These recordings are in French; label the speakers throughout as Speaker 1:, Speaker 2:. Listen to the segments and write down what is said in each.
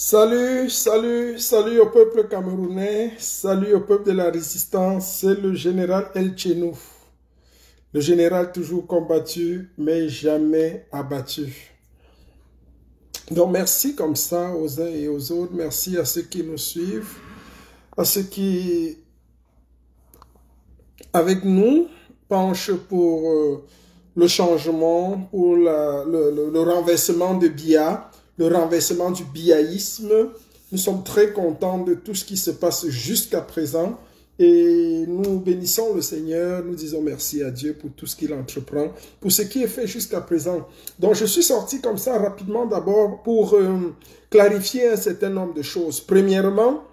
Speaker 1: Salut, salut, salut au peuple camerounais, salut au peuple de la résistance, c'est le général El Tchenouf. Le général toujours combattu, mais jamais abattu. Donc merci comme ça aux uns et aux autres, merci à ceux qui nous suivent, à ceux qui, avec nous, penchent pour le changement, pour le renversement de Biya, le renversement du biaïsme. Nous sommes très contents de tout ce qui se passe jusqu'à présent et nous bénissons le Seigneur, nous disons merci à Dieu pour tout ce qu'il entreprend, pour ce qui est fait jusqu'à présent. Donc je suis sorti comme ça rapidement d'abord pour clarifier un certain nombre de choses. Premièrement,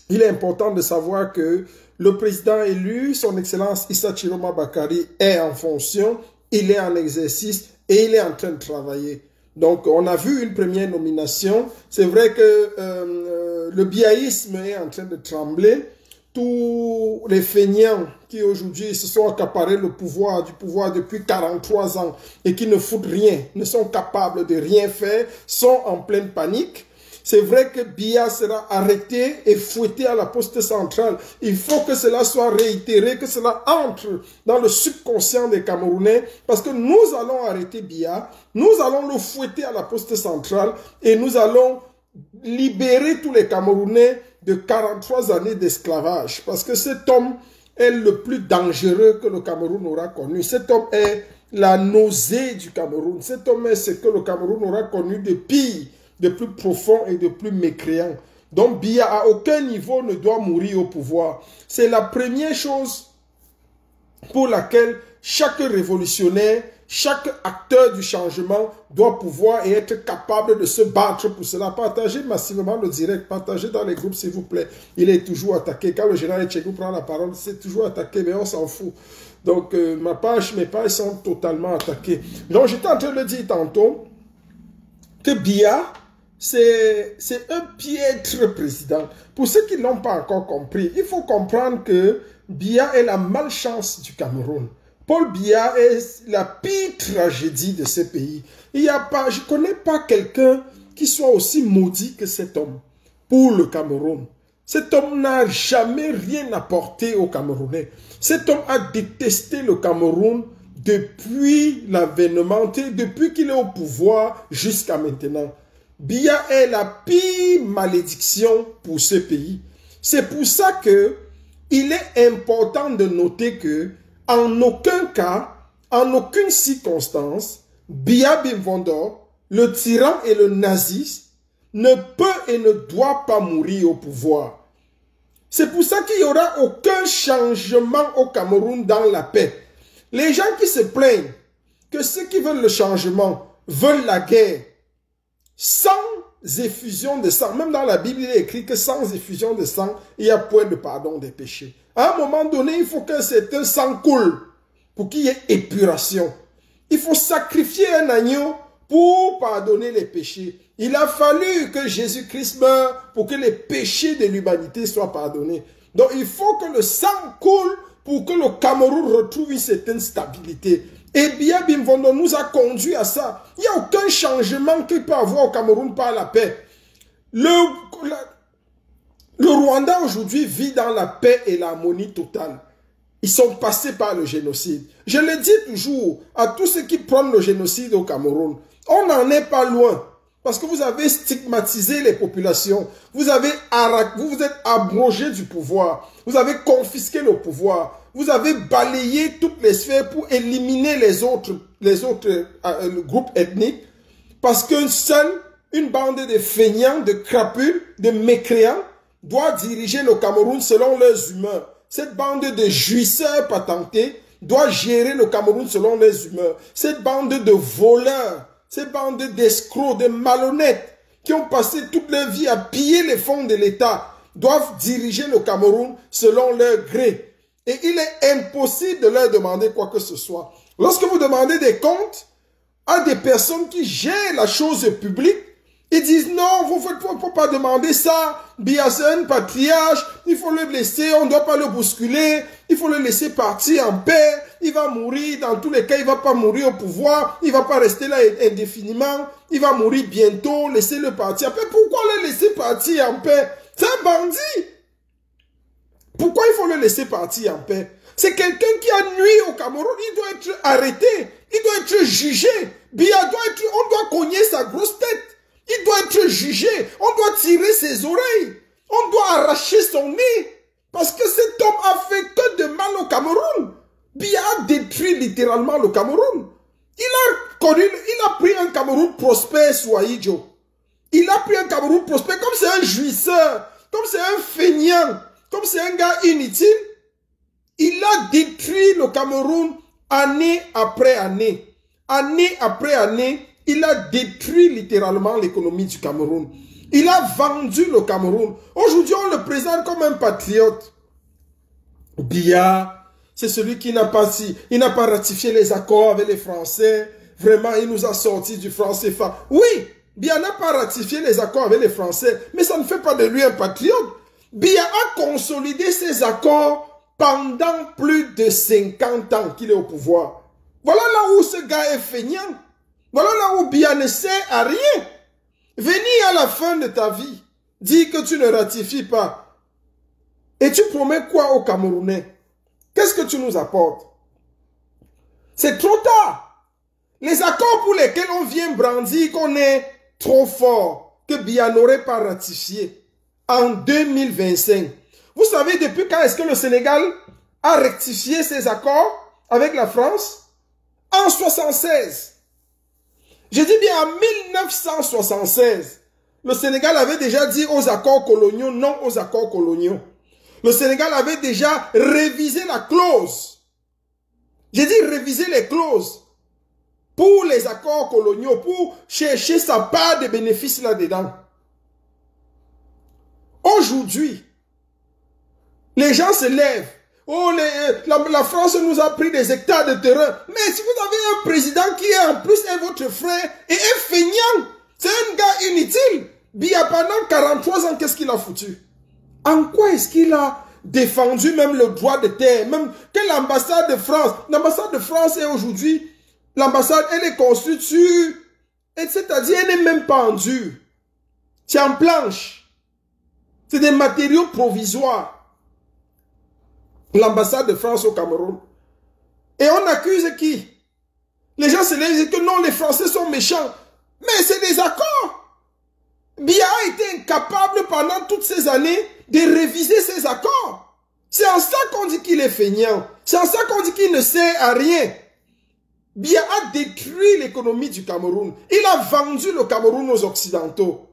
Speaker 1: il est important de savoir que le président élu, son Excellence Issa Chiroma Bakari, est en fonction, il est en exercice et il est en train de travailler. Donc, on a vu une première nomination. C'est vrai que le biaïsme est en train de trembler. Tous les feignants qui aujourd'hui se sont accaparés du pouvoir depuis 43 ans et qui ne foutent rien, ne sont capables de rien faire, sont en pleine panique. C'est vrai que Biya sera arrêté et fouetté à la poste centrale. Il faut que cela soit réitéré, que cela entre dans le subconscient des Camerounais, parce que nous allons arrêter Biya, nous allons le fouetter à la poste centrale et nous allons libérer tous les Camerounais de 43 années d'esclavage. Parce que cet homme est le plus dangereux que le Cameroun aura connu. Cet homme est la nausée du Cameroun. Cet homme est ce que le Cameroun aura connu de pire, de plus profond et de plus mécréant. Donc Biya à aucun niveau ne doit mourir au pouvoir. C'est la première chose pour laquelle chaque révolutionnaire, chaque acteur du changement doit pouvoir et être capable de se battre pour cela. Partagez massivement le direct, partagez dans les groupes s'il vous plaît. Il est toujours attaqué. Quand le général Tchegou prend la parole, c'est toujours attaqué, mais on s'en fout. Donc mes pages sont totalement attaquées. Donc j'étais en train de dire tantôt que Biya, c'est un piètre président. Pour ceux qui ne l'ont pas encore compris, il faut comprendre que Biya est la malchance du Cameroun. Paul Biya est la pire tragédie de ce pays. Je ne connais pas quelqu'un qui soit aussi maudit que cet homme pour le Cameroun. Cet homme n'a jamais rien apporté aux Camerounais. Cet homme a détesté le Cameroun depuis l'avènement, depuis qu'il est au pouvoir jusqu'à maintenant. Biya est la pire malédiction pour ce pays. C'est pour ça que il est important de noter que en aucun cas, en aucune circonstance, Biya Bimvondor, le tyran et le naziste, ne peut et ne doit pas mourir au pouvoir. C'est pour ça qu'il n'y aura aucun changement au Cameroun dans la paix. Les gens qui se plaignent que ceux qui veulent le changement veulent la guerre, sans effusion de sang, même dans la Bible, il est écrit que sans effusion de sang, il n'y a point de pardon des péchés. À un moment donné, il faut qu'un certain sang coule pour qu'il y ait épuration. Il faut sacrifier un agneau pour pardonner les péchés. Il a fallu que Jésus-Christ meure pour que les péchés de l'humanité soient pardonnés. Donc il faut que le sang coule pour que le Cameroun retrouve une certaine stabilité. Et Biya Bimvondor nous a conduit à ça. Il n'y a aucun changement qu'il peut avoir au Cameroun par la paix. Le Rwanda aujourd'hui vit dans la paix et l'harmonie totale. Ils sont passés par le génocide. Je le dis toujours à tous ceux qui prennent le génocide au Cameroun. On n'en est pas loin. Parce que vous avez stigmatisé les populations. Vous vous êtes abrogé du pouvoir. Vous avez confisqué le pouvoir. Vous avez balayé toutes les sphères pour éliminer les autres groupes ethniques. Parce qu'une seule, une bande de feignants, de crapules, de mécréants doit diriger le Cameroun selon leurs humeurs. Cette bande de jouisseurs patentés doit gérer le Cameroun selon leurs humeurs. Cette bande de voleurs, cette bande d'escrocs, de malhonnêtes qui ont passé toute leur vie à piller les fonds de l'État doivent diriger le Cameroun selon leur gré. Et il est impossible de leur demander quoi que ce soit. Lorsque vous demandez des comptes à des personnes qui gèrent la chose publique, Ils disent non, il ne faut pas demander ça. Biya, c'est un patriarche, il faut le laisser, on ne doit pas le bousculer, il faut le laisser partir en paix. Il va mourir, dans tous les cas, il ne va pas mourir au pouvoir, il ne va pas rester là indéfiniment, il va mourir bientôt, laissez-le partir. Mais pourquoi le laisser partir en paix? C'est un bandit. Pourquoi il faut le laisser partir en paix? C'est quelqu'un qui a nuit au Cameroun, il doit être arrêté, il doit être jugé. Biya doit être, on doit cogner sa grosse tête. Il doit être jugé. On doit tirer ses oreilles. On doit arracher son nez. Parce que cet homme a fait que de mal au Cameroun. Biya a détruit littéralement le Cameroun. Il a pris un Cameroun prospère, Soaïdjo. Il a pris un Cameroun prospère comme c'est un jouisseur, comme c'est un feignant, comme c'est un gars inutile. Il a détruit le Cameroun année après année. Année après année. Il a détruit littéralement l'économie du Cameroun. Il a vendu le Cameroun. Aujourd'hui, on le présente comme un patriote. Biya, c'est celui qui n'a pas ratifié les accords avec les Français. Vraiment, il nous a sortis du franc CFA. Oui, Biya n'a pas ratifié les accords avec les Français, mais ça ne fait pas de lui un patriote. Biya a consolidé ces accords pendant plus de 50 ans qu'il est au pouvoir. Voilà là où ce gars est feignant. Voilà là où Biya ne sert à rien. Venir à la fin de ta vie, dire que tu ne ratifies pas. Et tu promets quoi aux Camerounais? Qu'est-ce que tu nous apportes? C'est trop tard. Les accords pour lesquels on vient brandir qu'on est trop fort, que Biya n'aurait pas ratifié en 2025. Vous savez depuis quand est-ce que le Sénégal a rectifié ses accords avec la France? En 1976. Je dis bien en 1976, le Sénégal avait déjà dit aux accords coloniaux, non aux accords coloniaux. Le Sénégal avait déjà révisé la clause. J'ai dit réviser les clauses pour les accords coloniaux, pour chercher sa part de bénéfices là-dedans. Aujourd'hui, les gens se lèvent. Oh, la France nous a pris des hectares de terrain. Mais si vous avez un président qui est en plus est votre frère et est feignant, c'est un gars inutile. Biya pendant 43 ans, qu'est-ce qu'il a foutu? En quoi est-ce qu'il a défendu même le droit de terre? Même que l'ambassade de France est aujourd'hui, l'ambassade, elle est construite sur, c'est-à-dire elle n'est même pas en dur. C'est en planche. C'est des matériaux provisoires. L'ambassade de France au Cameroun. Et on accuse qui? Les gens se lèvent et disent que non, les Français sont méchants. Mais c'est des accords. Biya a été incapable pendant toutes ces années de réviser ces accords. C'est en ça qu'on dit qu'il est feignant. C'est en ça qu'on dit qu'il ne sert à rien. Biya a détruit l'économie du Cameroun. Il a vendu le Cameroun aux Occidentaux.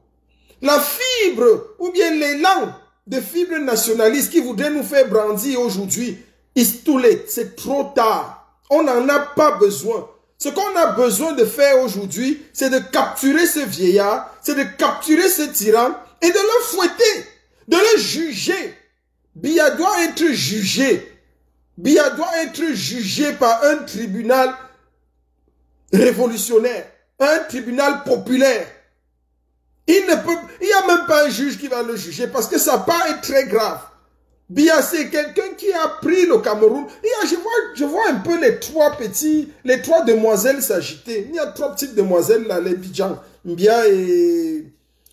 Speaker 1: La fibre ou bien l'élan de fibres nationalistes qui voudraient nous faire brandir aujourd'hui, c'est trop tard. On n'en a pas besoin. Ce qu'on a besoin de faire aujourd'hui, c'est de capturer ce vieillard, c'est de capturer ce tyran et de le fouetter, de le juger. Biya doit être jugé. Biya doit être jugé par un tribunal révolutionnaire, un tribunal populaire. Il n'y a même pas un juge qui va le juger parce que sa part est très grave. Biya, c'est quelqu'un qui a pris le Cameroun. Je vois un peu les trois demoiselles s'agiter. Il y a trois petites demoiselles là, les Bidjan, Biya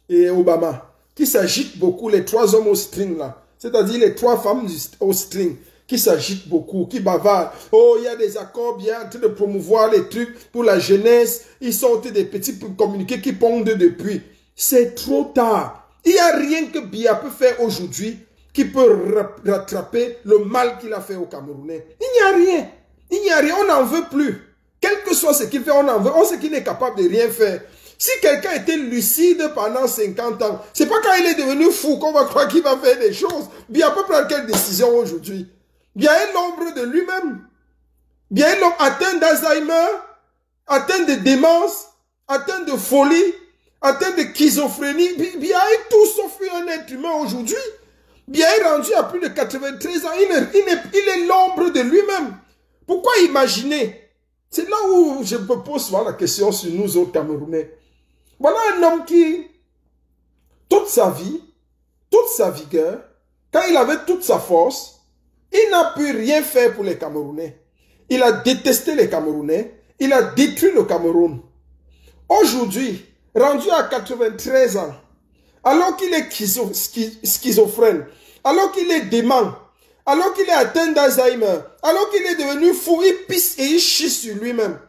Speaker 1: et Obama, qui s'agitent beaucoup, les trois hommes au string là. C'est-à-dire les trois femmes au string, qui s'agitent beaucoup, qui bavardent. Oh, il y a des accords bien en train de promouvoir les trucs pour la jeunesse. Ils sortent des petits communiqués qui pondent depuis. C'est trop tard. Il n'y a rien que Biya peut faire aujourd'hui qui peut rattraper le mal qu'il a fait aux Camerounais. Il n'y a rien. Il n'y a rien. On n'en veut plus. Quel que soit ce qu'il fait, on en veut. On sait qu'il n'est capable de rien faire. Si quelqu'un était lucide pendant 50 ans, c'est pas quand il est devenu fou qu'on va croire qu'il va faire des choses. Biya peut prendre quelle décision aujourd'hui? Biya est l'ombre de lui-même. Biya est l'homme atteint d'Alzheimer, atteint de démence, atteint de folie, atteint de schizophrénie. Biya est tout sauf un être humain aujourd'hui. Biya est rendu à plus de 93 ans. Il est l'ombre de lui-même. Pourquoi imaginer? C'est là où je me pose souvent la question sur nous autres Camerounais. Voilà un homme qui toute sa vie, toute sa vigueur, quand il avait toute sa force, il n'a pu rien faire pour les Camerounais. Il a détesté les Camerounais. Il a détruit le Cameroun. Aujourd'hui, rendu à 93 ans, alors qu'il est schizophrène, alors qu'il est dément, alors qu'il est atteint d'Alzheimer, alors qu'il est devenu fou, il pisse et il chie sur lui-même.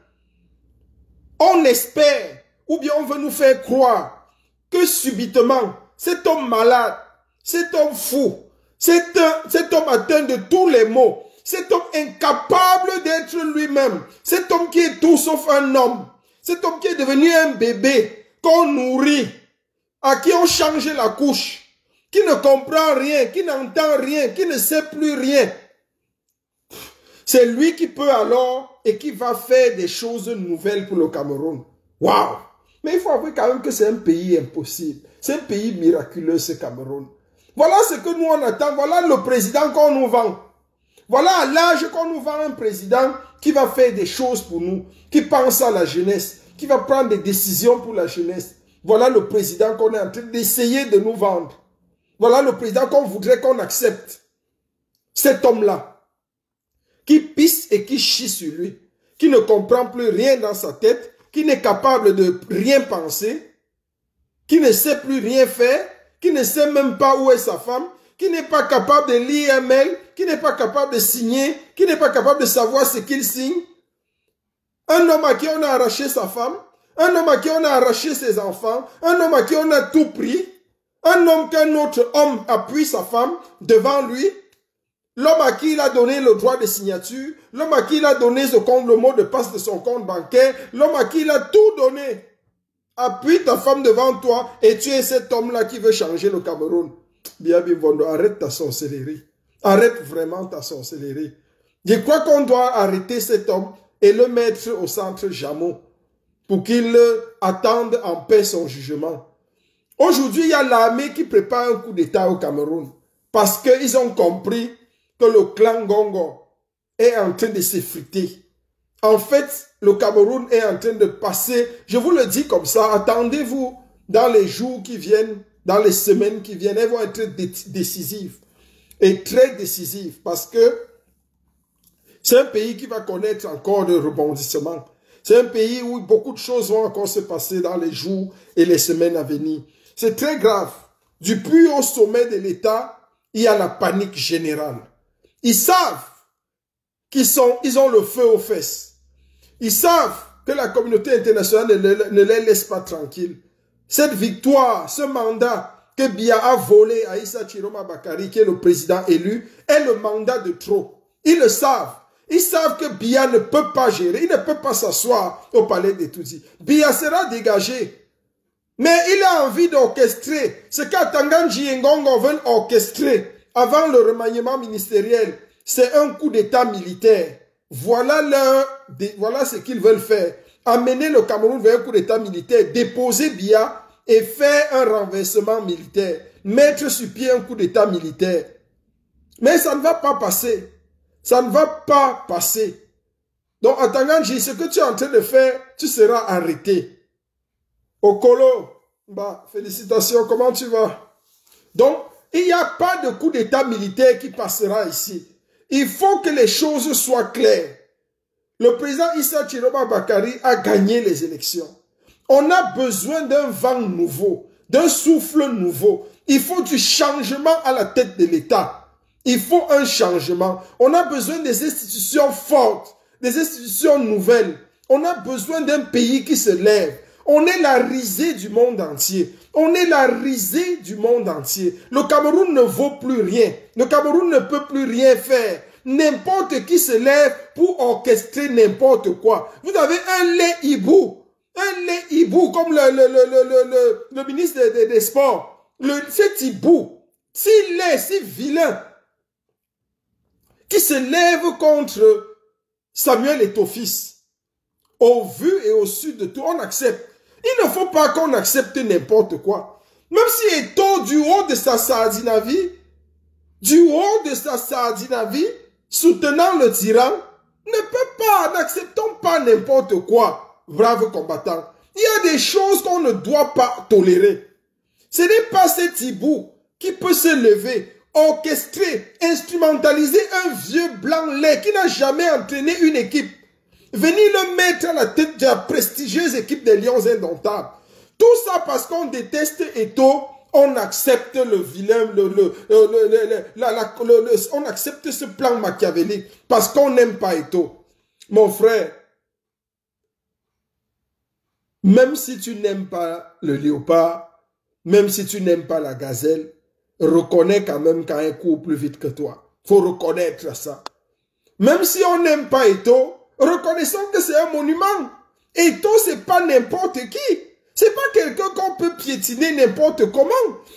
Speaker 1: On espère, ou bien on veut nous faire croire que subitement, cet homme malade, cet homme fou, cet homme atteint de tous les maux, cet homme incapable d'être lui-même, cet homme qui est tout sauf un homme, cet homme qui est devenu un bébé qu'on nourrit, à qui on change la couche, qui ne comprend rien, qui n'entend rien, qui ne sait plus rien. C'est lui qui peut alors et qui va faire des choses nouvelles pour le Cameroun. Waouh! Mais il faut avouer quand même que c'est un pays impossible. C'est un pays miraculeux, ce Cameroun. Voilà ce que nous on attend. Voilà le président qu'on nous vend. Voilà à l'âge qu'on nous vend un président qui va faire des choses pour nous, qui pense à la jeunesse, qui va prendre des décisions pour la jeunesse. Voilà le président qu'on est en train d'essayer de nous vendre. Voilà le président qu'on voudrait qu'on accepte. Cet homme-là, qui pisse et qui chie sur lui, qui ne comprend plus rien dans sa tête, qui n'est capable de rien penser, qui ne sait plus rien faire, qui ne sait même pas où est sa femme, qui n'est pas capable de lire un mail, qui n'est pas capable de signer, qui n'est pas capable de savoir ce qu'il signe. Un homme à qui on a arraché sa femme, un homme à qui on a arraché ses enfants, un homme à qui on a tout pris, un homme qu'un autre homme appuie sa femme devant lui, l'homme à qui il a donné le droit de signature, l'homme à qui il a donné le mot de passe de son compte bancaire, l'homme à qui il a tout donné. Appuie ta femme devant toi et tu es cet homme-là qui veut changer le Cameroun. Bien, Bondo, arrête ta sorcellerie. Arrête vraiment ta sorcellerie. Je crois qu'on doit arrêter cet homme et le mettre au centre Jamo pour qu'il attende en paix son jugement. Aujourd'hui, il y a l'armée qui prépare un coup d'État au Cameroun parce qu'ils ont compris que le clan Gongo est en train de s'effriter. En fait, le Cameroun est en train de passer, je vous le dis comme ça, attendez-vous dans les jours qui viennent, dans les semaines qui viennent, elles vont être décisives et très décisives parce que c'est un pays qui va connaître encore de rebondissements. C'est un pays où beaucoup de choses vont encore se passer dans les jours et les semaines à venir. C'est très grave. Du plus haut sommet de l'État, il y a la panique générale. Ils savent qu'ils ont le feu aux fesses. Ils savent que la communauté internationale ne les laisse pas tranquilles. Cette victoire, ce mandat que Biya a volé à Issa Chiroma Bakari, qui est le président élu, est le mandat de trop. Ils le savent. Ils savent que Biya ne peut pas gérer. Il ne peut pas s'asseoir au palais des Tutsis. Biya sera dégagé. Mais il a envie d'orchestrer ce qu'Atanganji et Ngongo veulent orchestrer avant le remaniement ministériel. C'est un coup d'État militaire. Voilà ce qu'ils veulent faire. Amener le Cameroun vers un coup d'État militaire, déposer Biya et faire un renversement militaire. Mettre sur pied un coup d'État militaire. Mais ça ne va pas passer. Ça ne va pas passer. Donc, Atanganji, ce que tu es en train de faire, tu seras arrêté. Okolo, bah, félicitations, comment tu vas? Donc, il n'y a pas de coup d'État militaire qui passera ici. Il faut que les choses soient claires. Le président Issa Chiroma Bakari a gagné les élections. On a besoin d'un vent nouveau, d'un souffle nouveau. Il faut du changement à la tête de l'État. Il faut un changement. On a besoin des institutions fortes, des institutions nouvelles. On a besoin d'un pays qui se lève. On est la risée du monde entier. On est la risée du monde entier. Le Cameroun ne vaut plus rien. Le Cameroun ne peut plus rien faire. N'importe qui se lève pour orchestrer n'importe quoi. Vous avez un lait hibou. Un lait hibou comme le ministre des Sports. Cet hibou, si laid, si vilain, qui se lève contre Samuel Eto'o-Fils. Au vu et au sud de tout, on accepte. Il ne faut pas qu'on accepte n'importe quoi. Même si Eto'o, du haut de sa sardinavie, soutenant le tyran, ne peut pas, n'acceptons pas n'importe quoi, braves combattants. Il y a des choses qu'on ne doit pas tolérer. Ce n'est pas cet hibou qui peut se lever, orchestrer, instrumentaliser un vieux blanc laid qui n'a jamais entraîné une équipe. Venir le mettre à la tête de la prestigieuse équipe des Lions Indomptables. Tout ça parce qu'on déteste Eto'o, on accepte le vilain, on accepte ce plan machiavélique parce qu'on n'aime pas Eto'o. Mon frère, même si tu n'aimes pas le léopard, même si tu n'aimes pas la gazelle, reconnais quand même quand elle court plus vite que toi. Faut reconnaître ça. Même si on n'aime pas Eto'o, reconnaissons que c'est un monument. Eto'o, c'est pas n'importe qui. C'est pas quelqu'un qu'on peut piétiner n'importe comment.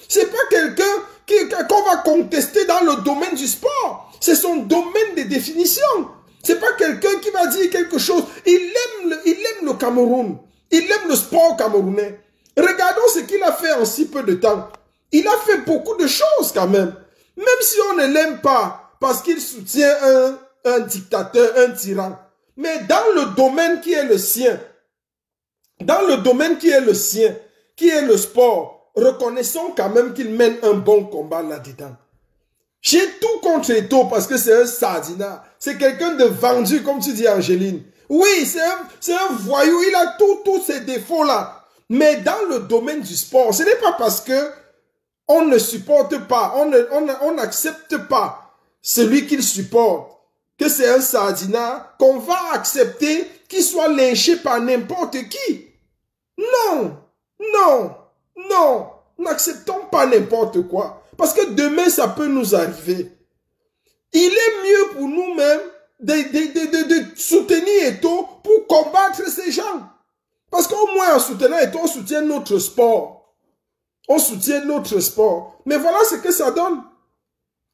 Speaker 1: C'est pas quelqu'un qu'on va contester dans le domaine du sport. C'est son domaine de définition. C'est pas quelqu'un qui va dire quelque chose. Il aime le Cameroun. Il aime le sport camerounais. Regardons ce qu'il a fait en si peu de temps. Il a fait beaucoup de choses quand même. Même si on ne l'aime pas parce qu'il soutient un dictateur, un tyran. Mais dans le domaine qui est le sien, qui est le sport, reconnaissons quand même qu'il mène un bon combat là-dedans. J'ai tout contre Eto'o parce que c'est un sardinat. C'est quelqu'un de vendu, comme tu dis, Angéline. Oui, c'est un voyou, il a tous ces défauts-là. Mais dans le domaine du sport, ce n'est pas parce que on ne supporte pas, on n'accepte pas celui qu'il supporte, que c'est un sardinat, qu'on va accepter qu'il soit lynché par n'importe qui. Non, non, non, n'acceptons pas n'importe quoi. Parce que demain, ça peut nous arriver. Il est mieux pour nous-mêmes de soutenir Eto'o pour combattre ces gens. Parce qu'au moins, en soutenant Eto'o, on soutient notre sport. On soutient notre sport. Mais voilà ce que ça donne.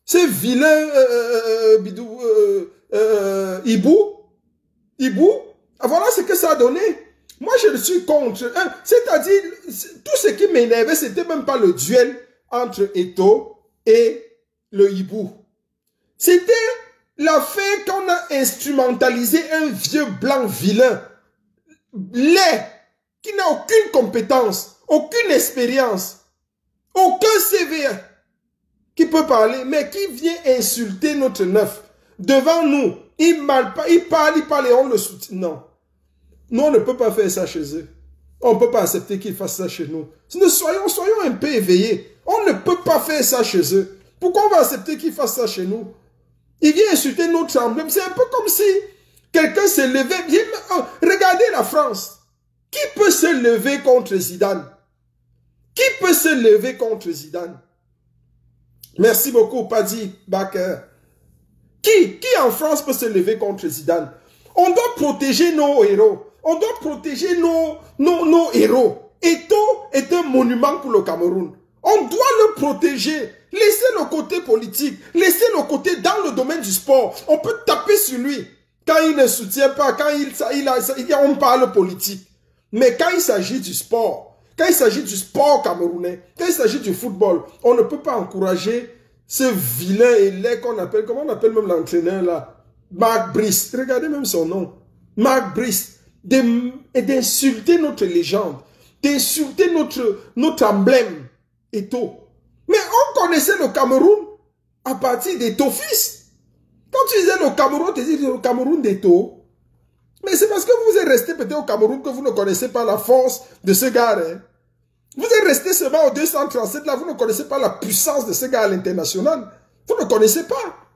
Speaker 1: Ces vilains Hibou, voilà ce que ça a donné. Moi, je le suis contre. C'est-à-dire, tout ce qui m'énervait, c'était même pas le duel entre Eto'o et le hibou. C'était l'affaire qu'on a instrumentalisé un vieux blanc vilain, laid, qui n'a aucune compétence, aucune expérience, aucun CV qui peut parler, mais qui vient insulter notre neuf devant nous. Il parle et on le soutient. Non. Nous, on ne peut pas faire ça chez eux. On ne peut pas accepter qu'ils fassent ça chez nous. Soyons un peu éveillés. On ne peut pas faire ça chez eux. Pourquoi on va accepter qu'ils fassent ça chez nous? Il vient insulter notre emblème. C'est un peu comme si quelqu'un se levait. Regardez la France. Qui peut se lever contre Zidane? Qui peut se lever contre Zidane? Merci beaucoup, Paddy Baker. Qui en France peut se lever contre Zidane? On doit protéger nos héros. On doit protéger nos héros. Eto'o est un monument pour le Cameroun. On doit le protéger. Laissez le côté politique. Laissez le côté dans le domaine du sport. On peut taper sur lui quand il ne soutient pas, quand on parle politique. Mais quand il s'agit du sport, quand il s'agit du sport camerounais, quand il s'agit du football, on ne peut pas encourager ce vilain et laid qu'on appelle, comment on appelle même l'entraîneur là? Marc Brice. Regardez même son nom. Marc Brice. Et d'insulter notre légende, d'insulter notre emblème, Eto'o. Mais on connaissait le Cameroun à partir d'Eto'o fils. Quand tu disais le Cameroun, tu disais le Cameroun d'Eto'o. Mais c'est parce que vous êtes resté peut-être au Cameroun que vous ne connaissez pas la force de ce gars. Hein. Vous êtes resté seulement au 237, là, vous ne connaissez pas la puissance de ce gars à l'international. Vous ne connaissez pas.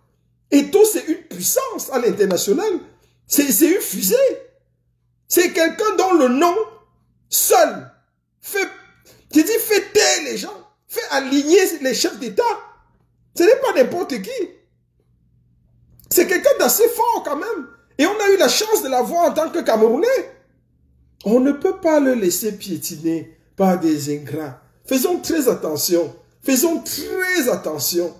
Speaker 1: Eto'o, c'est une puissance à l'international. C'est une fusée. C'est quelqu'un dont le nom seul fait taire les gens, fait aligner les chefs d'État. Ce n'est pas n'importe qui. C'est quelqu'un d'assez fort quand même. Et on a eu la chance de l'avoir en tant que Camerounais. On ne peut pas le laisser piétiner par des ingrats. Faisons très attention. Faisons très attention.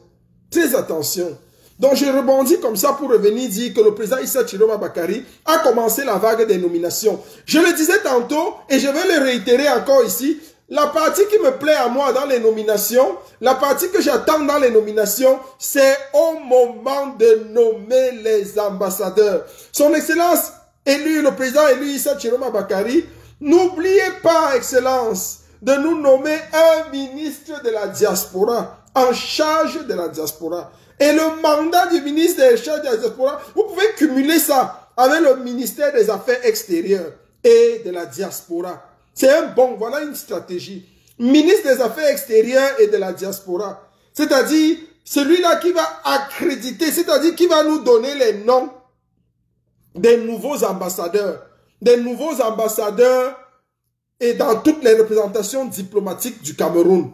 Speaker 1: Très attention. Donc je rebondis comme ça pour revenir dire que le président Issa Chiroma Bakary a commencé la vague des nominations. Je le disais tantôt et je vais le réitérer encore ici. La partie qui me plaît à moi dans les nominations, la partie que j'attends dans les nominations, c'est au moment de nommer les ambassadeurs. Son Excellence élu, le président élu Issa Chiroma Bakary, n'oubliez pas, Excellence, de nous nommer un ministre de la diaspora, en charge de la diaspora. Et le mandat du ministre des charges de la diaspora, vous pouvez cumuler ça avec le ministère des Affaires extérieures et de la diaspora. C'est un bon, voilà une stratégie. Ministre des Affaires extérieures et de la diaspora. C'est-à-dire, celui-là qui va accréditer, c'est-à-dire qui va nous donner les noms des nouveaux ambassadeurs. Des nouveaux ambassadeurs et dans toutes les représentations diplomatiques du Cameroun.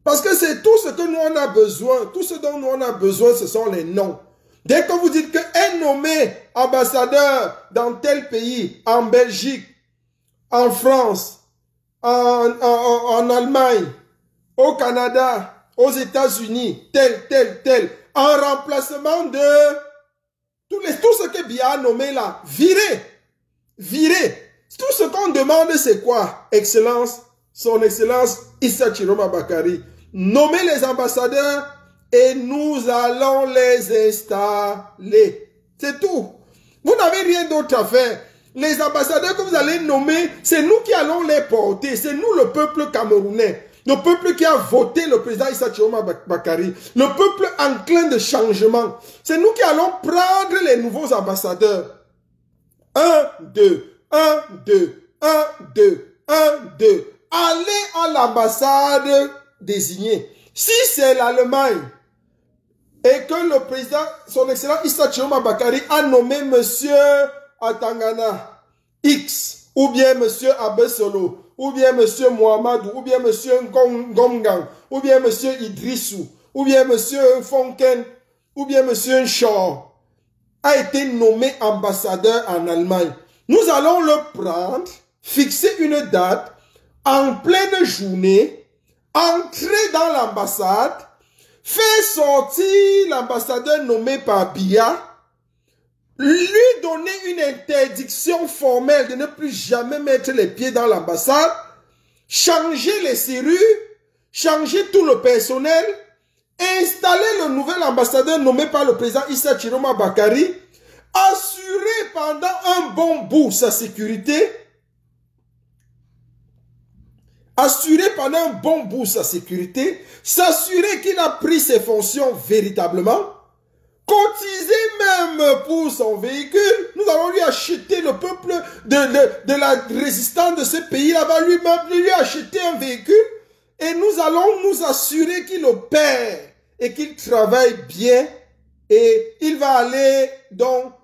Speaker 1: Parce que c'est tout ce que nous on a besoin. Tout ce dont nous on a besoin, ce sont les noms. Dès que vous dites qu'un nommé ambassadeur dans tel pays, en Belgique, en France, en Allemagne, au Canada, aux États-Unis, tel, en remplacement de tout ce que Biya a nommé là, virez. Tout ce qu'on demande, c'est quoi? Excellence, son Excellence Issa Chiroma Bakari. Nommez les ambassadeurs et nous allons les installer. C'est tout. Vous n'avez rien d'autre à faire. Les ambassadeurs que vous allez nommer, c'est nous qui allons les porter. C'est nous, le peuple camerounais. Le peuple qui a voté le président Issa Chiroma Bakari. Le peuple enclin de changement. C'est nous qui allons prendre les nouveaux ambassadeurs. 1, 2. Allez à l'ambassade désignée. Si c'est l'Allemagne et que le président, son excellent Issa Chiroma Bakari, a nommé monsieur Atangana X, ou bien monsieur Abesolo, ou bien monsieur Mohamedou, ou bien monsieur Ngomgang, ou bien monsieur Idrissou, ou bien monsieur Fonken, ou bien monsieur Shaw, a été nommé ambassadeur en Allemagne. Nous allons le prendre, fixer une date, en pleine journée, entrer dans l'ambassade, faire sortir l'ambassadeur nommé par Biya, lui donner une interdiction formelle de ne plus jamais mettre les pieds dans l'ambassade, changer les serrures, changer tout le personnel, installer le nouvel ambassadeur nommé par le président Issa Chiroma Bakari, assurer pendant un bon bout sa sécurité, s'assurer qu'il a pris ses fonctions véritablement, cotiser même pour son véhicule. Nous allons lui acheter, le peuple de la résistance de ce pays-là va lui acheter un véhicule et nous allons nous assurer qu'il opère et qu'il travaille bien et il va aller donc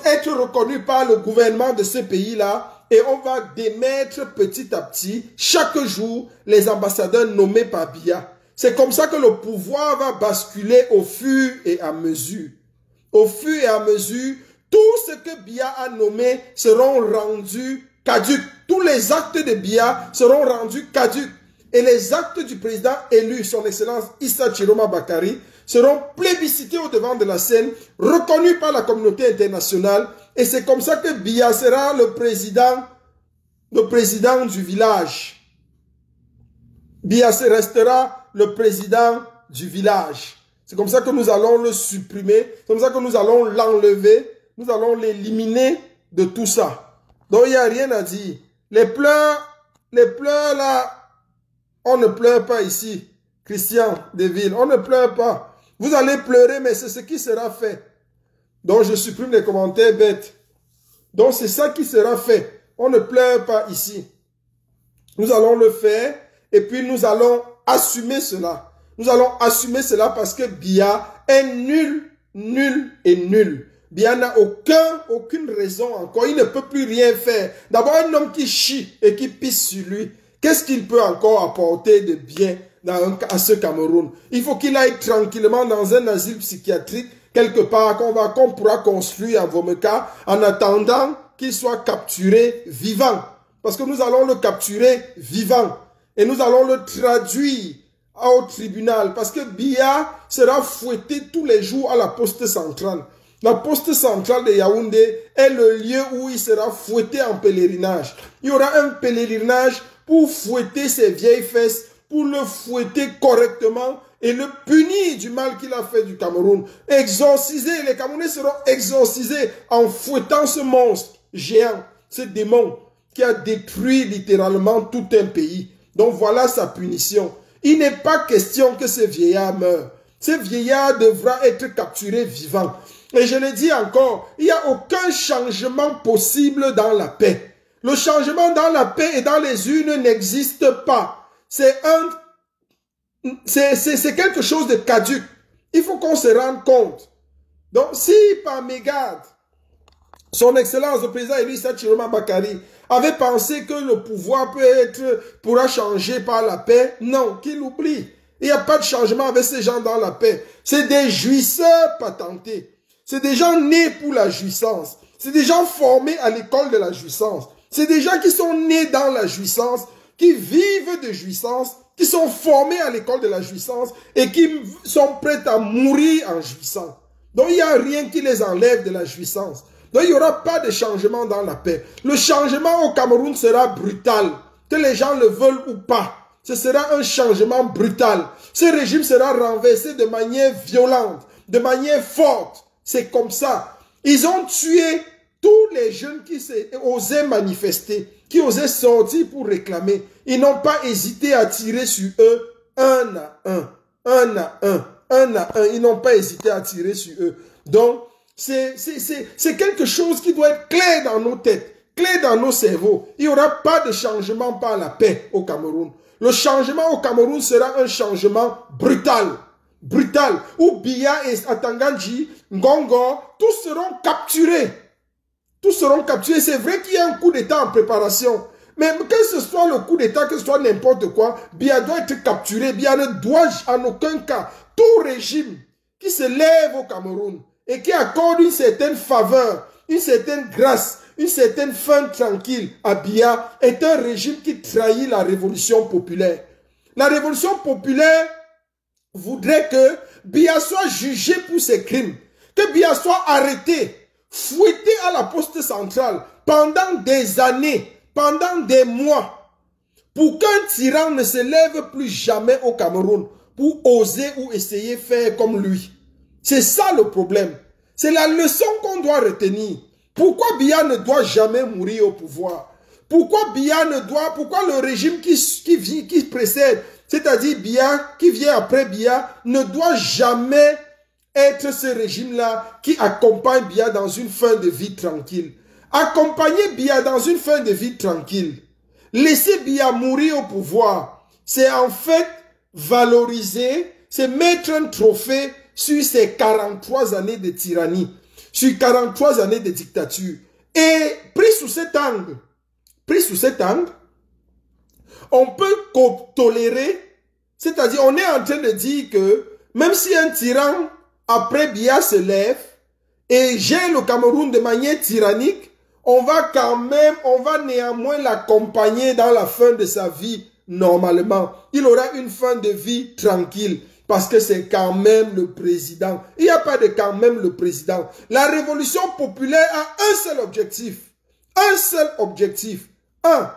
Speaker 1: être reconnu par le gouvernement de ce pays-là et on va démettre petit à petit, chaque jour, les ambassadeurs nommés par Biya. C'est comme ça que le pouvoir va basculer au fur et à mesure. Au fur et à mesure, tout ce que Biya a nommé seront rendus caducs. Tous les actes de Biya seront rendus caducs. Et les actes du président élu, son Excellence Issa Chiroma Bakari, seront plébiscités au devant de la scène, reconnus par la communauté internationale. Et c'est comme ça que Biya sera le président du village. Biya restera le président du village. C'est comme ça que nous allons le supprimer. C'est comme ça que nous allons l'enlever. Nous allons l'éliminer de tout ça. Donc il n'y a rien à dire. Les pleurs là, on ne pleure pas ici. Christian Deville, on ne pleure pas. Vous allez pleurer, mais c'est ce qui sera fait. Donc je supprime les commentaires bêtes. Donc c'est ça qui sera fait. On ne pleure pas ici. Nous allons le faire et puis nous allons assumer cela. Nous allons assumer cela parce que Biya est nul. Biya n'a aucune raison encore. Il ne peut plus rien faire. D'abord, un homme qui chie et qui pisse sur lui, qu'est-ce qu'il peut encore apporter de bien à ce Cameroun? Il faut qu'il aille tranquillement dans un asile psychiatrique, quelque part, qu'on pourra construire à Vomeka, en attendant qu'il soit capturé vivant. Parce que nous allons le capturer vivant. Et nous allons le traduire au tribunal. Parce que Biya sera fouetté tous les jours à la poste centrale. La poste centrale de Yaoundé est le lieu où il sera fouetté en pèlerinage. Il y aura un pèlerinage pour fouetter ses vieilles fesses, pour le fouetter correctement et le punir du mal qu'il a fait du Cameroun. Exorciser, les Camerounais seront exorcisés en fouettant ce monstre géant, ce démon. qui a détruit littéralement tout un pays. Donc voilà sa punition. Il n'est pas question que ce vieillard meure. Ce vieillard devra être capturé vivant. Et je le dis encore, il n'y a aucun changement possible dans la paix. Le changement dans la paix et dans les urnes n'existe pas. C'est quelque chose de caduc. Il faut qu'on se rende compte. Donc si par mégarde, son Excellence le président Issa Chiroma Bakari avait pensé que le pouvoir pourra changer par la paix, non, qu'il oublie. Il n'y a pas de changement avec ces gens dans la paix. C'est des jouisseurs patentés. C'est des gens nés pour la jouissance. C'est des gens formés à l'école de la jouissance. C'est des gens qui sont nés dans la jouissance, qui vivent de jouissance, qui sont formés à l'école de la jouissance et qui sont prêts à mourir en jouissant. Donc il n'y a rien qui les enlève de la jouissance. Donc il n'y aura pas de changement dans la paix. Le changement au Cameroun sera brutal, que les gens le veulent ou pas. Ce sera un changement brutal. Ce régime sera renversé de manière violente, de manière forte. C'est comme ça. Ils ont tué tous les jeunes qui osaient manifester, qui osaient sortir pour réclamer. Ils n'ont pas hésité à tirer sur eux un à un, un à un, un à un. Ils n'ont pas hésité à tirer sur eux. Donc, c'est quelque chose qui doit être clair dans nos têtes, clair dans nos cerveaux. Il n'y aura pas de changement par la paix au Cameroun. Le changement au Cameroun sera un changement brutal. Brutal. Où Biya et Atanganji, Ngongo, tous seront capturés. Tous seront capturés. C'est vrai qu'il y a un coup d'État en préparation. Mais que ce soit le coup d'État, que ce soit n'importe quoi, Biya doit être capturé. Biya ne doit en aucun cas, tout régime qui se lève au Cameroun et qui accorde une certaine faveur, une certaine grâce, une certaine fin tranquille à Biya est un régime qui trahit la révolution populaire. La révolution populaire voudrait que Biya soit jugé pour ses crimes, que Biya soit arrêté, fouetté à la poste centrale pendant des années, pendant des mois, pour qu'un tyran ne se lève plus jamais au Cameroun pour oser ou essayer de faire comme lui. C'est ça le problème. C'est la leçon qu'on doit retenir. Pourquoi Biya ne doit jamais mourir au pouvoir? Pourquoi le régime qui précède, c'est-à-dire Biya, qui vient après Biya, ne doit jamais être ce régime-là qui accompagne Biya dans une fin de vie tranquille. Accompagner Biya dans une fin de vie tranquille, laisser Biya mourir au pouvoir, c'est en fait valoriser, c'est mettre un trophée sur ces 43 années de tyrannie, sur 43 années de dictature. Et pris sous cet angle, on peut tolérer, c'est-à-dire on est en train de dire que même si un tyran après Biya se lève et gère le Cameroun de manière tyrannique, on va néanmoins l'accompagner dans la fin de sa vie normalement. Il aura une fin de vie tranquille. Parce que c'est quand même le président. Il n'y a pas de quand même le président. La révolution populaire a un seul objectif. Un seul objectif. 1.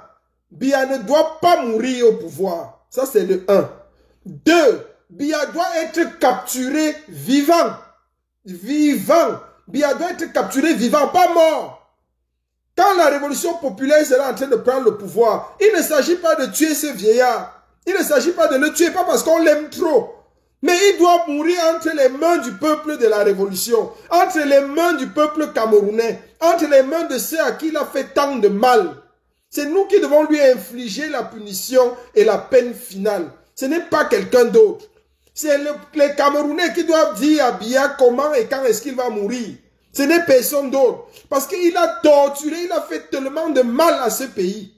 Speaker 1: Biya ne doit pas mourir au pouvoir. Ça, c'est le 1. 2. Biya doit être capturé vivant. Vivant. Biya doit être capturé vivant, pas mort. Quand la révolution populaire sera en train de prendre le pouvoir, il ne s'agit pas de tuer ce vieillard. Il ne s'agit pas de le tuer, pas parce qu'on l'aime trop. Mais il doit mourir entre les mains du peuple de la révolution, entre les mains du peuple camerounais, entre les mains de ceux à qui il a fait tant de mal. C'est nous qui devons lui infliger la punition et la peine finale. Ce n'est pas quelqu'un d'autre. C'est les Camerounais qui doivent dire à Biya comment et quand est-ce qu'il va mourir. Ce n'est personne d'autre. Parce qu'il a torturé, il a fait tellement de mal à ce pays.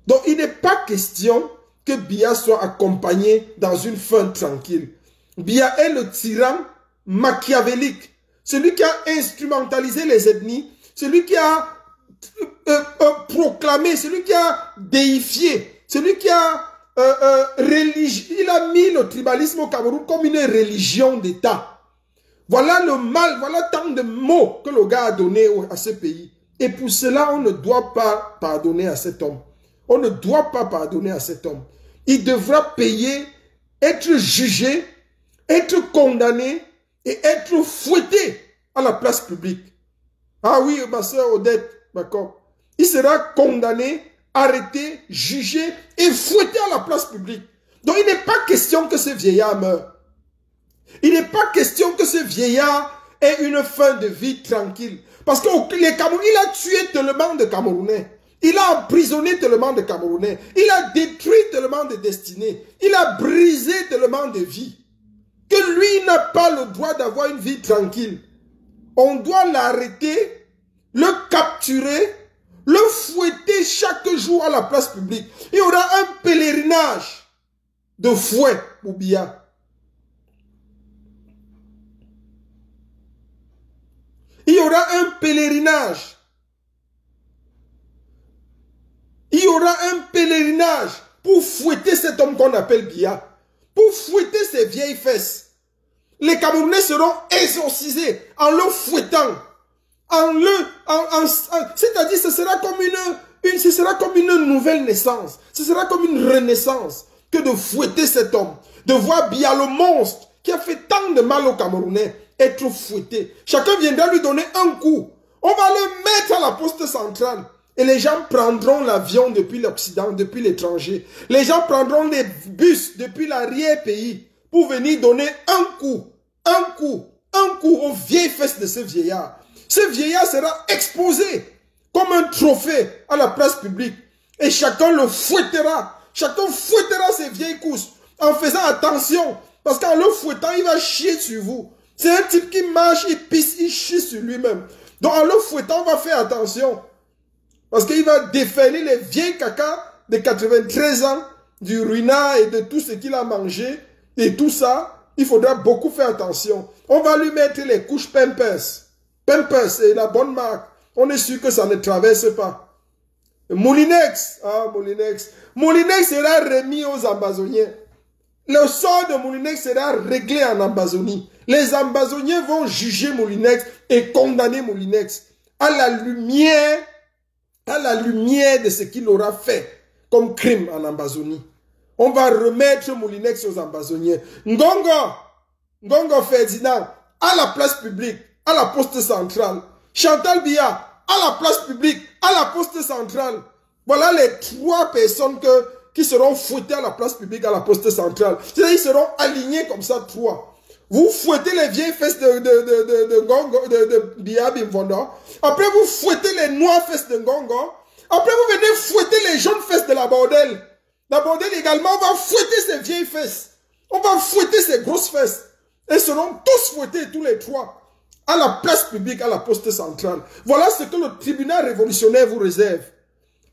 Speaker 1: Donc il n'est pas question que Biya soit accompagné dans une fin tranquille. Biya est le tyran machiavélique, celui qui a instrumentalisé les ethnies, celui qui a proclamé, celui qui a déifié, celui qui a il a mis le tribalisme au Cameroun comme une religion d'État. Voilà le mal, voilà tant de mots que le gars a donné à ce pays. Et pour cela, on ne doit pas pardonner à cet homme. On ne doit pas pardonner à cet homme. Il devra payer, être jugé, être condamné et être fouetté à la place publique. Ah oui, ma soeur Odette, d'accord. Il sera condamné, arrêté, jugé et fouetté à la place publique. Donc il n'est pas question que ce vieillard meure. Il n'est pas question que ce vieillard ait une fin de vie tranquille. Parce que les Camerounais, il a tué tellement de Camerounais. Il a emprisonné tellement de Camerounais. Il a détruit tellement de destinées. Il a brisé tellement de vies. Que lui n'a pas le droit d'avoir une vie tranquille. On doit l'arrêter, le capturer, le fouetter chaque jour à la place publique. Il y aura un pèlerinage de fouet pour Biya. Il y aura un pèlerinage. Il y aura un pèlerinage pour fouetter cet homme qu'on appelle Biya. Pour fouetter ses vieilles fesses. Les Camerounais seront exorcisés en le fouettant. C'est-à-dire ce sera comme une nouvelle naissance. Ce sera comme une renaissance que de fouetter cet homme. De voir Biya, le monstre qui a fait tant de mal aux Camerounais, être fouetté. Chacun viendra lui donner un coup. On va le mettre à la poste centrale. Et les gens prendront l'avion depuis l'Occident, depuis l'étranger. Les gens prendront les bus depuis l'arrière-pays pour venir donner un coup aux vieilles fesses de ce vieillard. Ce vieillard sera exposé comme un trophée à la place publique. Et chacun le fouettera. Chacun fouettera ses vieilles cousses en faisant attention. Parce qu'en le fouettant, il va chier sur vous. C'est un type qui marche, il pisse, il chie sur lui-même. Donc en le fouettant, on va faire attention. Parce qu'il va déferler les vieilles caca de 93 ans, du ruinard et de tout ce qu'il a mangé. Et tout ça, il faudra beaucoup faire attention. On va lui mettre les couches Pampers. Pampers, c'est la bonne marque. On est sûr que ça ne traverse pas. Moulinex, Moulinex. Moulinex sera remis aux Ambazoniens. Le sort de Moulinex sera réglé en Ambazonie. Les Ambazoniens vont juger Moulinex et condamner Moulinex à la lumière de ce qu'il aura fait comme crime en Ambazonie. On va remettre Moulinex aux Ambazoniens. Ngongo Ferdinand, à la place publique, à la poste centrale. Chantal Biya, à la place publique, à la poste centrale. Voilà les 3 personnes qui seront fouettées à la place publique, à la poste centrale. C'est-à-dire ils seront alignés comme ça, 3. Vous fouettez les vieilles fesses de Biya Bimvondo. Après, vous fouettez les noires fesses de Ngongo. Après, vous venez fouetter les jaunes fesses de la Bordelle. La Bordelle également, on va fouetter ses vieilles fesses. On va fouetter ses grosses fesses. Ils seront tous fouettés, tous les 3, à la place publique, à la poste centrale. Voilà ce que le tribunal révolutionnaire vous réserve.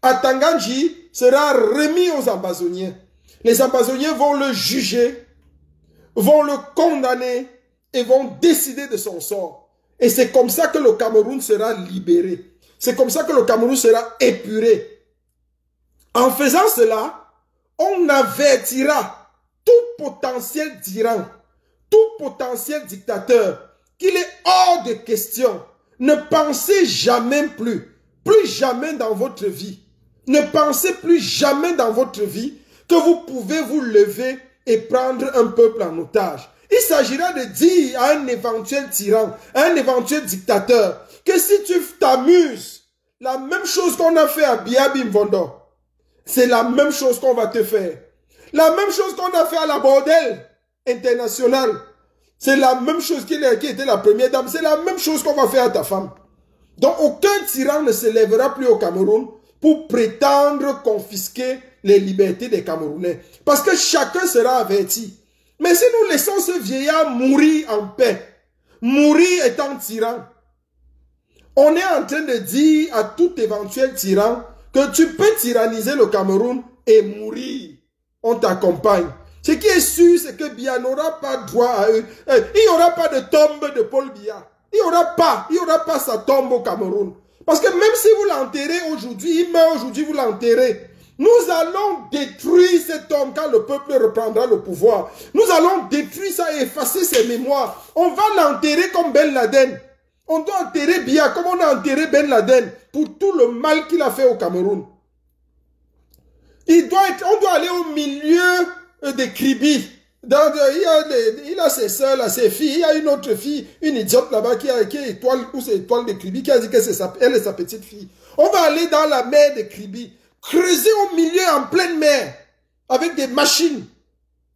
Speaker 1: Atanganji sera remis aux Ambazoniens. Les Ambazoniens vont le juger, vont le condamner et vont décider de son sort. Et c'est comme ça que le Cameroun sera libéré. C'est comme ça que le Cameroun sera épuré. En faisant cela, on avertira tout potentiel tyran, tout potentiel dictateur, qu'il est hors de question. Ne pensez jamais plus jamais dans votre vie. Ne pensez plus jamais dans votre vie que vous pouvez vous lever et prendre un peuple en otage. Il s'agira de dire à un éventuel tyran, à un éventuel dictateur, que si tu t'amuses, la même chose qu'on a fait à Biya Bimvondo, c'est la même chose qu'on va te faire. La même chose qu'on a fait à la Bordelle internationale, c'est la même chose qui était la première dame, c'est la même chose qu'on va faire à ta femme. Donc aucun tyran ne se lèvera plus au Cameroun pour prétendre confisquer les libertés des Camerounais. Parce que chacun sera averti. Mais si nous laissons ce vieillard mourir en paix, mourir étant tyran, on est en train de dire à tout éventuel tyran que tu peux tyranniser le Cameroun et mourir. On t'accompagne. Ce qui est sûr, c'est que Biya n'aura pas droit à eux. Il n'y aura pas de tombe de Paul Biya. Il n'y aura pas sa tombe au Cameroun. Parce que même si vous l'enterrez aujourd'hui, il meurt aujourd'hui, vous l'enterrez. Nous allons détruire cet homme quand le peuple reprendra le pouvoir. Nous allons détruire ça et effacer ses mémoires. On va l'enterrer comme Ben Laden. On doit enterrer Biya comme on a enterré Ben Laden pour tout le mal qu'il a fait au Cameroun. On doit aller au milieu des Kribi, Il a ses soeurs, là, ses filles. Il y a une autre fille, une idiote là-bas qui est étoile, ou c'est étoile de Kribi, qui a dit que elle est sa petite fille. On va aller dans la mer de Kribi, creuser au milieu en pleine mer, avec des machines,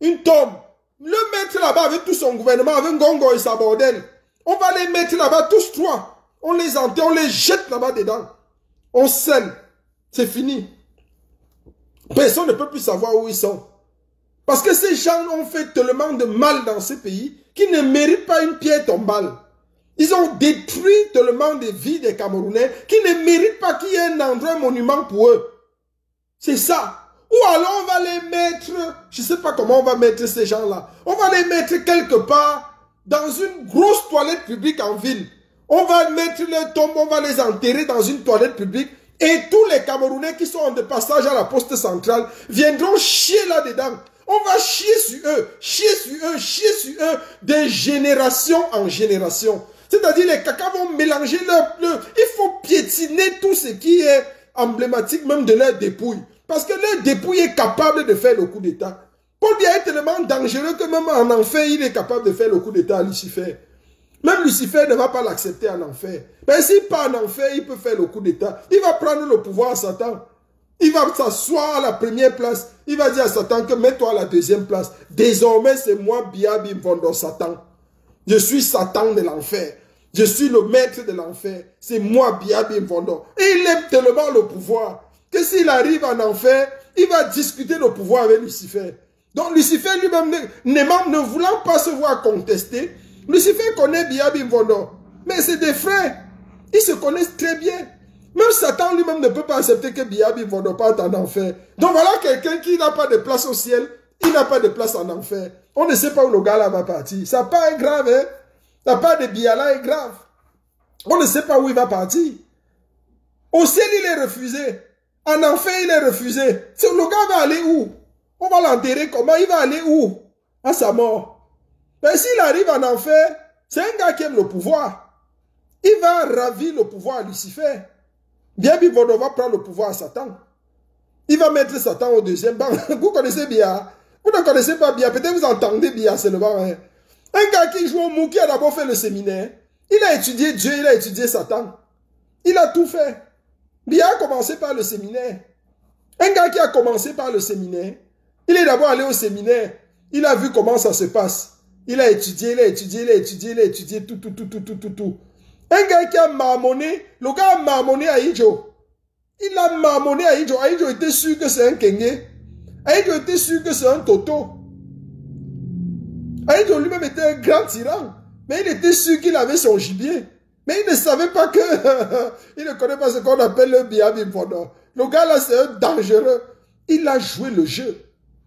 Speaker 1: une tombe. Le mettre là-bas avec tout son gouvernement, avec Ngongo et sa bordel. On va les mettre là-bas tous trois. On les enterre, on les jette là-bas dedans. On scelle. C'est fini. Personne ne peut plus savoir où ils sont. Parce que ces gens ont fait tellement de mal dans ce pays qu'ils ne méritent pas une pierre tombale. Ils ont détruit tellement de vies des Camerounais qui ne méritent pas qu'il y ait un endroit, un monument pour eux. C'est ça. Ou alors on va les mettre, je ne sais pas comment on va mettre ces gens-là. On va les mettre quelque part dans une grosse toilette publique en ville. On va mettre les tombes, on va les enterrer dans une toilette publique. Et tous les Camerounais qui sont de passage à la poste centrale viendront chier là-dedans. On va chier sur eux, chier sur eux, chier sur eux, de génération en génération. C'est-à-dire les cacas vont mélanger il faut piétiner tout ce qui est emblématique même de leur dépouille. Parce que leur dépouille est capable de faire le coup d'État. Paul Biya est tellement dangereux que même en enfer, il est capable de faire le coup d'État à Lucifer. Même Lucifer ne va pas l'accepter en enfer. Mais s'il part en enfer, il peut faire le coup d'État. Il va prendre le pouvoir à Satan. Il va s'asseoir à la première place. Il va dire à Satan que mets-toi à la deuxième place. Désormais, c'est moi, Biya Bimvondo, Satan. Je suis Satan de l'enfer. Je suis le maître de l'enfer. C'est moi, Biya Bimvondo. Et il aime tellement le pouvoir que s'il arrive en enfer, il va discuter le pouvoir avec Lucifer. Donc Lucifer lui-même, ne voulant pas se voir contester, Lucifer connaît Biya Bimvondo. Mais c'est des frères. Ils se connaissent très bien. Même Satan lui-même ne peut pas accepter que Biya Bimvondo parte en enfer. Donc voilà quelqu'un qui n'a pas de place au ciel, il n'a pas de place en enfer. On ne sait pas où le gars là va partir. Ça part est grave, hein. La part de Biya là est grave. On ne sait pas où il va partir. Au ciel, il est refusé. En enfer, il est refusé. Le gars va aller où? On va l'enterrer comment? Il va aller où? À sa mort. Mais s'il arrive en enfer, c'est un gars qui aime le pouvoir. Il va ravir le pouvoir à Lucifer. Biya Bimvondo va prendre le pouvoir à Satan. Il va mettre Satan au deuxième banc. Vous connaissez Biya? Vous ne connaissez pas Biya. Peut-être vous entendez Biya seulement. Hein? Un gars qui joue au mou, qui a d'abord fait le séminaire. Il a étudié Dieu, il a étudié Satan. Il a tout fait. Biya a commencé par le séminaire. Un gars qui a commencé par le séminaire, il est d'abord allé au séminaire. Il a vu comment ça se passe. Il a étudié, il a étudié, il a étudié, il a étudié tout. Un gars qui a marmonné, le gars a marmonné Ahidjo. Il a marmonné Ahidjo. Ahidjo était sûr que c'est un Kenge. Ahidjo était sûr que c'est un Toto. Ahidjo lui-même était un grand tyran. Mais il était sûr qu'il avait son gibier. Mais il ne savait pas que... il ne connaît pas ce qu'on appelle le Biya Bimvondo. Le gars là, c'est un dangereux. Il a joué le jeu.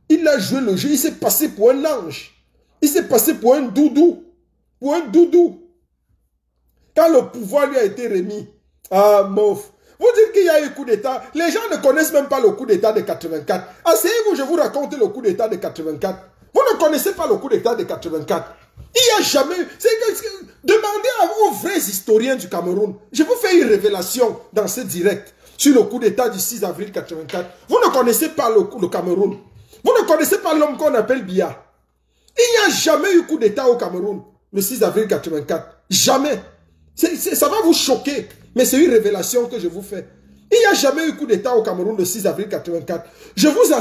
Speaker 1: Il a joué le jeu. Il s'est passé pour un ange. Il s'est passé pour un doudou. Pour un doudou. Quand le pouvoir lui a été remis. Ah, mouf. Vous dites qu'il y a eu coup d'État. Les gens ne connaissent même pas le coup d'État de 84. Asseyez-vous, je vous raconte le coup d'État de 84. Vous ne connaissez pas le coup d'État de 84. Il n'y a jamais eu... Demandez aux vrais historiens du Cameroun. Je vous fais une révélation dans ce direct sur le coup d'État du 6 avril 84. Vous ne connaissez pas le Cameroun. Vous ne connaissez pas l'homme qu'on appelle Biya. Il n'y a jamais eu coup d'État au Cameroun le 6 avril 84. Jamais. Ça va vous choquer, mais c'est une révélation que je vous fais. Il n'y a jamais eu coup d'État au Cameroun le 6 avril 84. Je vous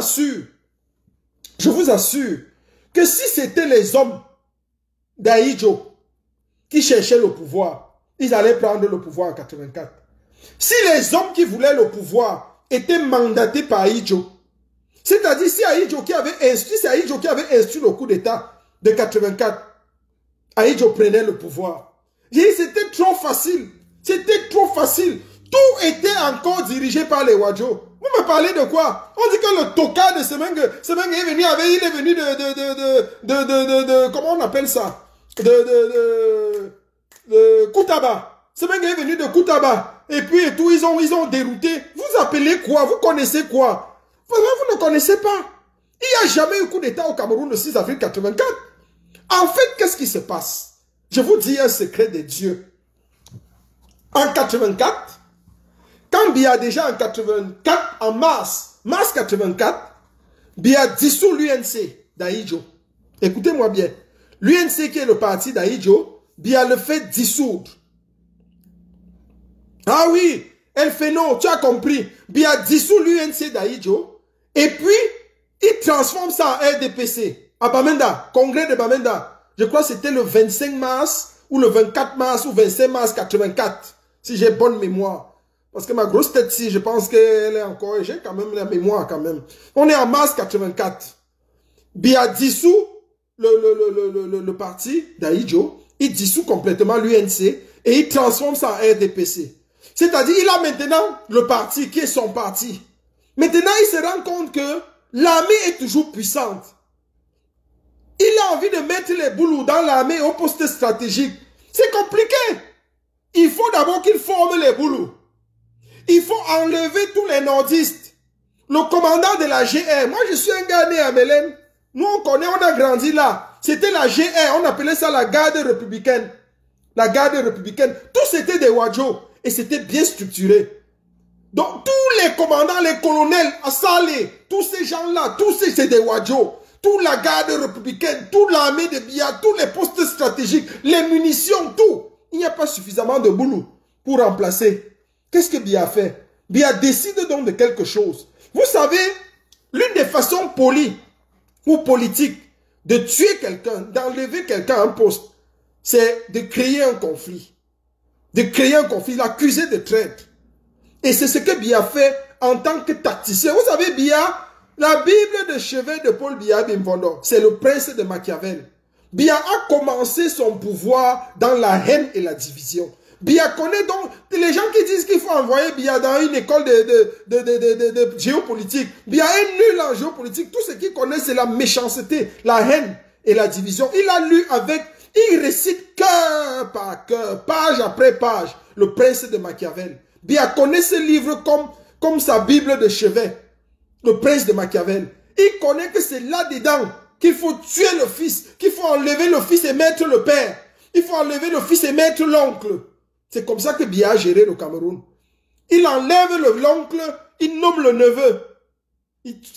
Speaker 1: assure que si c'était les hommes d'Ahidjo qui cherchaient le pouvoir, ils allaient prendre le pouvoir en 84. Si les hommes qui voulaient le pouvoir étaient mandatés par Ahidjo, c'est-à-dire si Ahidjo qui avait instruit le coup d'État de 84, Ahidjo prenait le pouvoir. C'était trop facile. C'était trop facile. Tout était encore dirigé par les Wadjo. Vous me parlez de quoi? On dit que le toka de Semenge est venu avec, il est venu de comment on appelle ça? De Koutaba. Semenge est venu de Koutaba. Et puis et tout, ils ont dérouté. Vous appelez quoi? Vous connaissez quoi? Vous ne connaissez pas. Il n'y a jamais eu coup d'État au Cameroun le 6 avril 84. En fait, qu'est-ce qui se passe? Je vous dis un secret de Dieu. En 84, quand Biya déjà en 84, en mars 84, Biya dissout l'UNC d'Ahidjo. Écoutez-moi bien. L'UNC qui est le parti d'Ahidjo, Biya le fait dissoudre. Ah oui, elle fait non, tu as compris. Biya dissout l'UNC d'Ahidjo et puis il transforme ça en RDPC. À Bamenda, congrès de Bamenda. Je crois que c'était le 25 mars ou le 24 mars ou 25 mars 84, si j'ai bonne mémoire. Parce que ma grosse tête, si je pense qu'elle est encore, j'ai quand même la mémoire quand même. On est en mars 84. Biya dissout le parti d'Ahidjo, il dissout complètement l'UNC et il transforme ça en RDPC. C'est-à-dire, il a maintenant le parti qui est son parti. Maintenant, il se rend compte que l'armée est toujours puissante. Il a envie de mettre les boulous dans l'armée au poste stratégique. C'est compliqué. Il faut d'abord qu'il forme les boulous. Il faut enlever tous les nordistes. Le commandant de la GR, moi je suis un gars né à Mélène. Nous on connaît, on a grandi là. C'était la GR, on appelait ça la garde républicaine. La garde républicaine. Tous c'était des Wadjo. Et c'était bien structuré. Donc tous les commandants, les colonels, à Salé, tous ces gens-là, tous c'est des Wadjo. Toute la garde républicaine, toute l'armée de Biya, tous les postes stratégiques, les munitions, tout. Il n'y a pas suffisamment de boulot pour remplacer. Qu'est-ce que Biya fait? Biya décide donc de quelque chose. Vous savez, l'une des façons polies ou politiques de tuer quelqu'un, d'enlever quelqu'un à un poste, c'est de créer un conflit. De créer un conflit, l'accuser de traître. Et c'est ce que Biya fait en tant que tacticien. Vous savez, Biya, la Bible de chevet de Paul Biya Bimfondo, c'est le prince de Machiavel. Biya a commencé son pouvoir dans la haine et la division. Biya connaît donc, les gens qui disent qu'il faut envoyer Biya dans une école de géopolitique. Biya est nul en géopolitique. Tout ce qu'il connaît, c'est la méchanceté, la haine et la division. Il a lu avec, il récite cœur par cœur, page après page, le prince de Machiavel. Biya connaît ce livre comme sa Bible de chevet. Le prince de Machiavel. Il connaît que c'est là-dedans qu'il faut tuer le fils, qu'il faut enlever le fils et mettre le père. Il faut enlever le fils et mettre l'oncle. C'est comme ça que Biya a géré le Cameroun. Il enlève l'oncle, il nomme le neveu.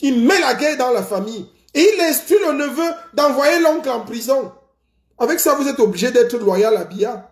Speaker 1: Il met la guerre dans la famille. Et il instruit le neveu d'envoyer l'oncle en prison. Avec ça, vous êtes obligé d'être loyal à Biya.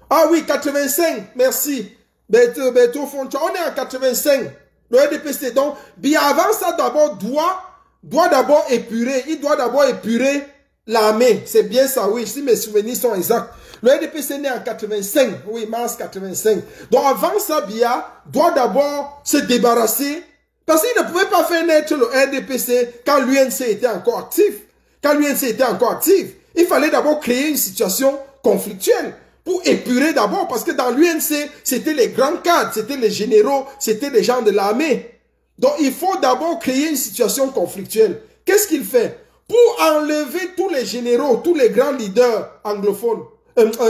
Speaker 1: Ah oui, 85, merci. Beto Foncho, on est en 85. Le RDPC, donc, Biya avant ça d'abord doit d'abord épurer. Il doit d'abord épurer l'armée. C'est bien ça, oui, si mes souvenirs sont exacts. Le RDPC est né en 85, oui, mars 85. Donc avant ça, Biya doit d'abord se débarrasser. Parce qu'il ne pouvait pas faire naître le RDPC quand l'UNC était encore actif. Quand l'UNC était encore actif, il fallait d'abord créer une situation conflictuelle. Pour épurer d'abord, parce que dans l'UNC, c'était les grands cadres, c'était les généraux, c'était les gens de l'armée. Donc il faut d'abord créer une situation conflictuelle. Qu'est-ce qu'il fait? Pour enlever tous les généraux, tous les grands leaders anglophones,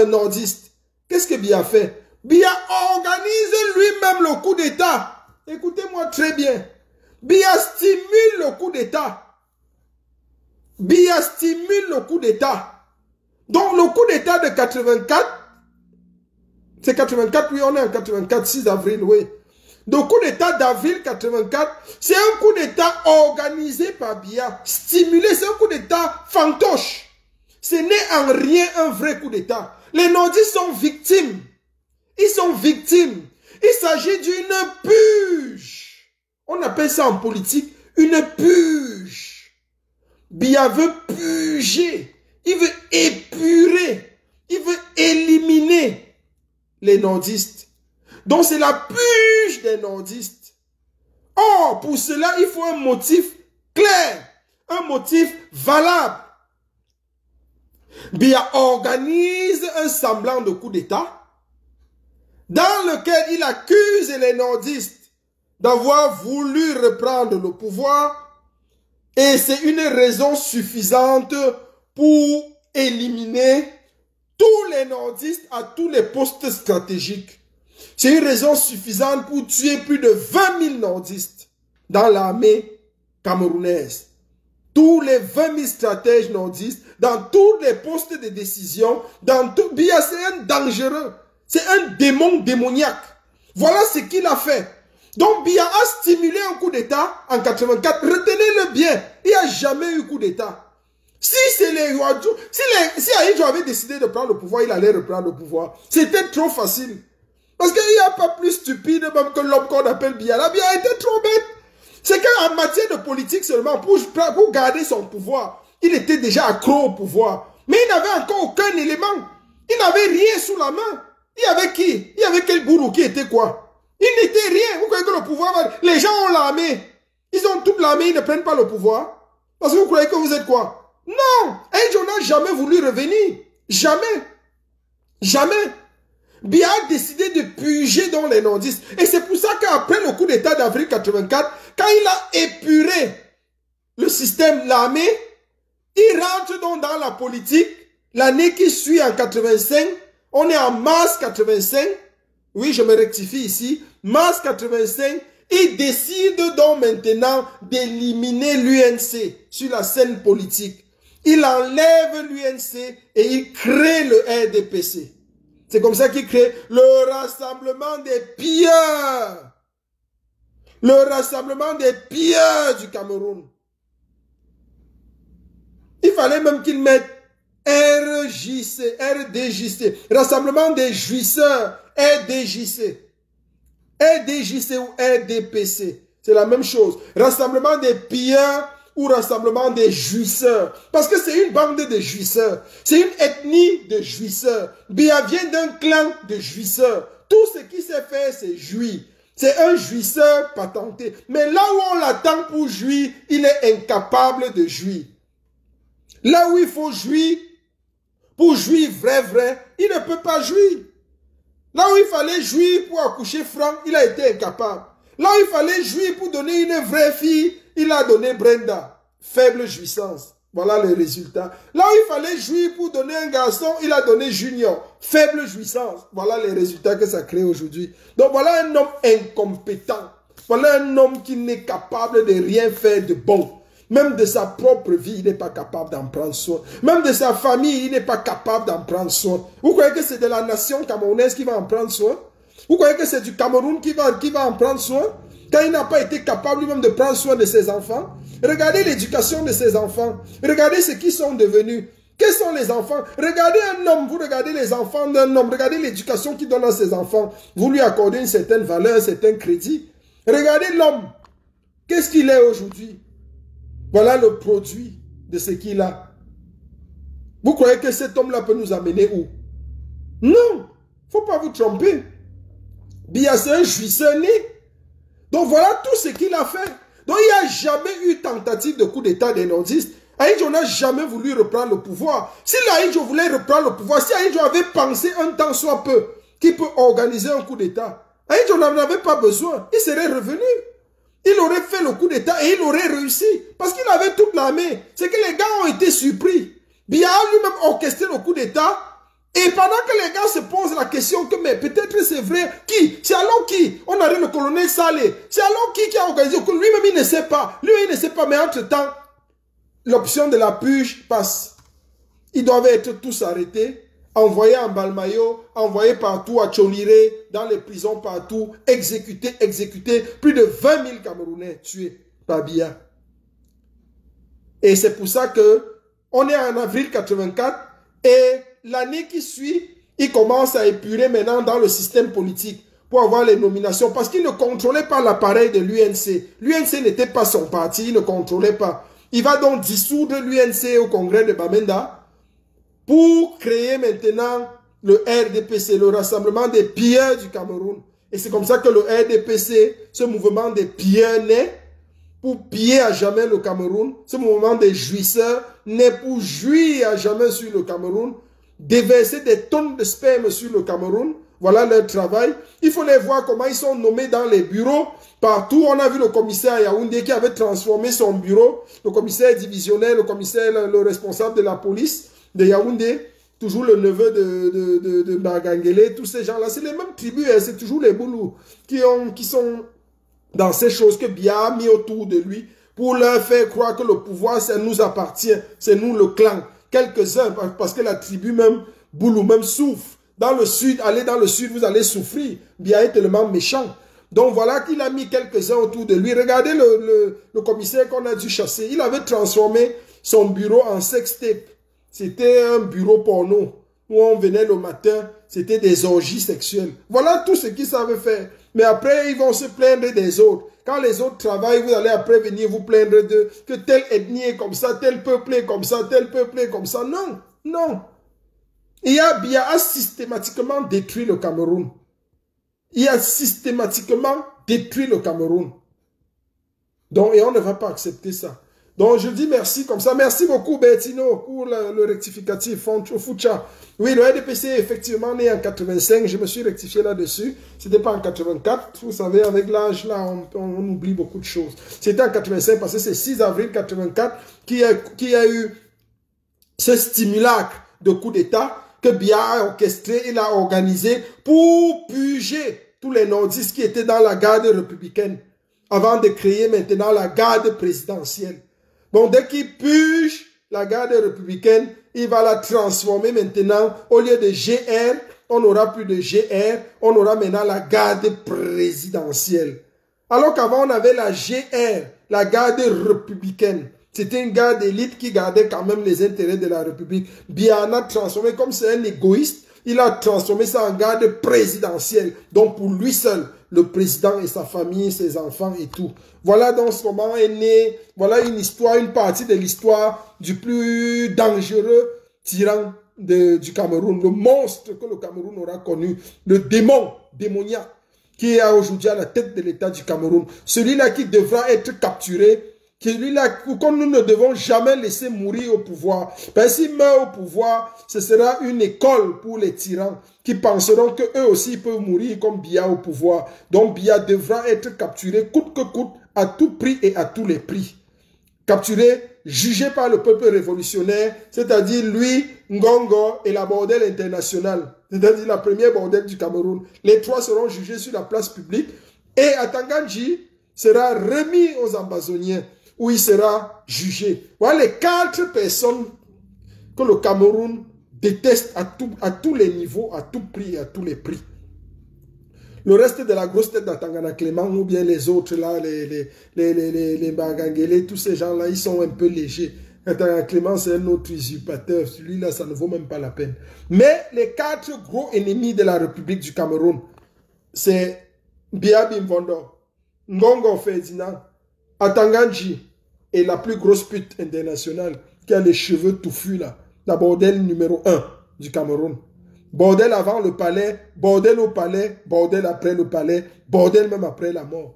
Speaker 1: nordistes, qu'est-ce que Biya fait? Biya organise lui-même le coup d'État. Écoutez-moi très bien. Biya stimule le coup d'État. Biya stimule le coup d'État. Donc le coup d'État de 84, c'est 84, oui, on est en 84, 6 avril, oui. Le coup d'État d'avril 84, c'est un coup d'État organisé par Biya, stimulé, c'est un coup d'État fantoche. Ce n'est en rien un vrai coup d'État. Les nordistes sont victimes. Ils sont victimes. Il s'agit d'une purge. On appelle ça en politique une purge. Biya veut purger. Il veut épurer. Il veut éliminer les nordistes. Donc c'est la purge des nordistes. Or, pour cela, il faut un motif clair. Un motif valable. Biya organise un semblant de coup d'État dans lequel il accuse les nordistes d'avoir voulu reprendre le pouvoir et c'est une raison suffisante pour éliminer tous les nordistes à tous les postes stratégiques. C'est une raison suffisante pour tuer plus de 20 000 nordistes dans l'armée camerounaise. Tous les 20 000 stratèges nordistes, dans tous les postes de décision, dans tout. Biya, c'est un dangereux. C'est un démon démoniaque. Voilà ce qu'il a fait. Donc Biya a stimulé un coup d'État en 84. Retenez-le bien, il n'y a jamais eu coup d'État. Si c'est les Ouadjou, si Ahidjo avait décidé de prendre le pouvoir, il allait reprendre le pouvoir. C'était trop facile. Parce qu'il n'y a pas plus stupide même que l'homme qu'on appelle Biya. La Biya était trop bête. C'est qu'en matière de politique seulement, pour garder son pouvoir, il était déjà accro au pouvoir. Mais il n'avait encore aucun élément. Il n'avait rien sous la main. Il y avait qui? Il y avait quel boulot qui était quoi? Il n'était rien. Vous croyez que le pouvoir va... Les gens ont l'armée. Ils ont toute l'armée, ils ne prennent pas le pouvoir. Parce que vous croyez que vous êtes quoi? Non. Ahidjo n'a jamais voulu revenir. Jamais. Jamais. Biya a décidé de puger dans les nordistes. Et c'est pour ça qu'après le coup d'État d'avril 84, quand il a épuré le système, l'armée, il rentre donc dans la politique. L'année qui suit en 85, on est en mars 85. Oui, je me rectifie ici. Mars 85, il décide donc maintenant d'éliminer l'UNC sur la scène politique. Il enlève l'UNC et il crée le RDPC. C'est comme ça qu'il crée le Rassemblement des pilleurs. Le Rassemblement des pilleurs du Cameroun. Il fallait même qu'il mette RJC, RDJC, Rassemblement des jouisseurs, RDJC. RDJC ou RDPC, c'est la même chose. Rassemblement des pilleurs ou rassemblement des jouisseurs. Parce que c'est une bande de jouisseurs. C'est une ethnie de jouisseurs. Biya vient d'un clan de jouisseurs. Tout ce qui sait faire, c'est jouir. C'est un jouisseur patenté. Mais là où on l'attend pour jouir, il est incapable de jouir. Là où il faut jouir, pour jouir vrai, il ne peut pas jouir. Là où il fallait jouir pour accoucher Franck, il a été incapable. Là où il fallait jouir pour donner une vraie fille, il a donné Brenda. Faible jouissance. Voilà le résultat. Là où il fallait jouir pour donner un garçon, il a donné Junior. Faible jouissance. Voilà les résultats que ça crée aujourd'hui. Donc voilà un homme incompétent. Voilà un homme qui n'est capable de rien faire de bon. Même de sa propre vie, il n'est pas capable d'en prendre soin. Même de sa famille, il n'est pas capable d'en prendre soin. Vous croyez que c'est de la nation camerounaise qui va en prendre soin? Vous croyez que c'est du Cameroun qui va en prendre soin? Quand il n'a pas été capable lui-même de prendre soin de ses enfants? Regardez l'éducation de ses enfants. Regardez ce qu'ils sont devenus. Quels sont les enfants? Regardez un homme, vous regardez les enfants d'un homme. Regardez l'éducation qu'il donne à ses enfants. Vous lui accordez une certaine valeur, un certain crédit. Regardez l'homme. Qu'est-ce qu'il est aujourd'hui? Voilà le produit de ce qu'il a. Vous croyez que cet homme-là peut nous amener où? Non, il ne faut pas vous tromper. Biya, c'est un jouisseur né. Donc voilà tout ce qu'il a fait. Donc il n'y a jamais eu tentative de coup d'État des nordistes. Ahidjo n'a jamais voulu reprendre le pouvoir. Si Ahidjo voulait reprendre le pouvoir, si Ahidjo avait pensé un temps soit peu qu'il peut organiser un coup d'État, Ahidjo n'en avait pas besoin. Il serait revenu. Il aurait fait le coup d'État et il aurait réussi. Parce qu'il avait toute l'armée. C'est que les gars ont été surpris. Biya a lui-même orchestré le coup d'État. Et pendant que les gars se posent la question que, mais peut-être c'est vrai, qui? C'est alors qui? On a dit le colonel Saleh. C'est alors qui a organisé? Lui-même, il ne sait pas. Lui, il ne sait pas, mais entre-temps, l'option de la purge passe. Ils doivent être tous arrêtés, envoyés en Balmayo, envoyés partout à Tchoniré, dans les prisons partout, exécutés. Plus de 20 000 Camerounais tués par Biya. Et c'est pour ça que on est en avril 84 et l'année qui suit, il commence à épurer maintenant dans le système politique pour avoir les nominations parce qu'il ne contrôlait pas l'appareil de l'UNC. L'UNC n'était pas son parti, il ne contrôlait pas. Il va donc dissoudre l'UNC au congrès de Bamenda pour créer maintenant le RDPC, le Rassemblement des pilleurs du Cameroun. Et c'est comme ça que le RDPC, ce mouvement des pilleurs naît pour piller à jamais le Cameroun. Ce mouvement des jouisseurs naît pour jouir à jamais sur le Cameroun. Déverser des tonnes de sperme sur le Cameroun. Voilà leur travail. Il faut les voir comment ils sont nommés dans les bureaux. Partout, on a vu le commissaire Yaoundé qui avait transformé son bureau. Le commissaire divisionnaire, le responsable de la police de Yaoundé. Toujours le neveu de Margangele. Tous ces gens-là, c'est les mêmes tribus. Hein, c'est toujours les Boulous qui sont dans ces choses que Biya a mis autour de lui pour leur faire croire que le pouvoir, ça nous appartient. C'est nous le clan. Quelques-uns, parce que la tribu même, Boulou même souffre. Dans le sud, allez dans le sud, vous allez souffrir. Biya est tellement méchant. Donc voilà qu'il a mis quelques-uns autour de lui. Regardez le commissaire qu'on a dû chasser. Il avait transformé son bureau en sextape. C'était un bureau porno où on venait le matin. C'était des orgies sexuelles. Voilà tout ce qu'ils savaient faire. Mais après, ils vont se plaindre des autres. Quand les autres travaillent, vous allez après venir vous plaindre de que telle ethnie est comme ça, tel peuple est comme ça, tel peuple est comme ça. Non, non. Biya a systématiquement détruit le Cameroun. Il a systématiquement détruit le Cameroun. Donc, et on ne va pas accepter ça. Donc, je dis merci comme ça. Merci beaucoup, Bertino, pour le rectificatif. Foucha. Oui, le RDPC est effectivement né en 85. Je me suis rectifié là-dessus. C'était pas en 84. Vous savez, avec l'âge, là, on oublie beaucoup de choses. C'était en 85 parce que c'est 6 avril 84 qui a eu ce stimulacre de coup d'État que Biya a orchestré, il a organisé pour purger tous les nordistes qui étaient dans la garde républicaine avant de créer maintenant la garde présidentielle. Bon, dès qu'il purge la garde républicaine, il va la transformer maintenant. Au lieu de GR, on n'aura plus de GR, on aura maintenant la garde présidentielle. Alors qu'avant, on avait la GR, la garde républicaine. C'était une garde d'élite qui gardait quand même les intérêts de la République. Biya a transformé, comme c'est un égoïste, il a transformé ça en garde présidentielle. Donc pour lui seul, le président et sa famille, ses enfants et tout. Voilà dans ce moment est né, voilà une histoire, une partie de l'histoire du plus dangereux tyran du Cameroun. Le monstre que le Cameroun aura connu, le démon démoniaque qui est aujourd'hui à la tête de l'État du Cameroun. Celui-là qui devra être capturé. Celui-là, comme nous ne devons jamais laisser mourir au pouvoir. Ben, s'il meurt au pouvoir, ce sera une école pour les tyrans qui penseront qu'eux aussi peuvent mourir comme Biya au pouvoir. Donc Biya devra être capturé coûte que coûte, à tout prix et à tous les prix. Capturé, jugé par le peuple révolutionnaire, c'est-à-dire lui, Ngongo et la bordelle internationale, c'est-à-dire la première bordelle du Cameroun. Les trois seront jugés sur la place publique et Atanganji sera remis aux ambazoniens, où il sera jugé. Voilà les 4 personnes que le Cameroun déteste à tous les niveaux, à tout prix, à tous les prix. Le reste de la grosse tête d'Atangana Clément, ou bien les autres là, les Bagangélé, tous ces gens-là, ils sont un peu légers. Atangana Clément, c'est un autre usurpateur. Celui-là, ça ne vaut même pas la peine. Mais les 4 gros ennemis de la République du Cameroun, c'est Biya Bimvondo, Ngongo Ferdinand, Atanganji et la plus grosse pute internationale qui a les cheveux touffus là, la bordel numéro 1 du Cameroun. Bordel avant le palais, bordel au palais, bordel après le palais, bordel même après la mort.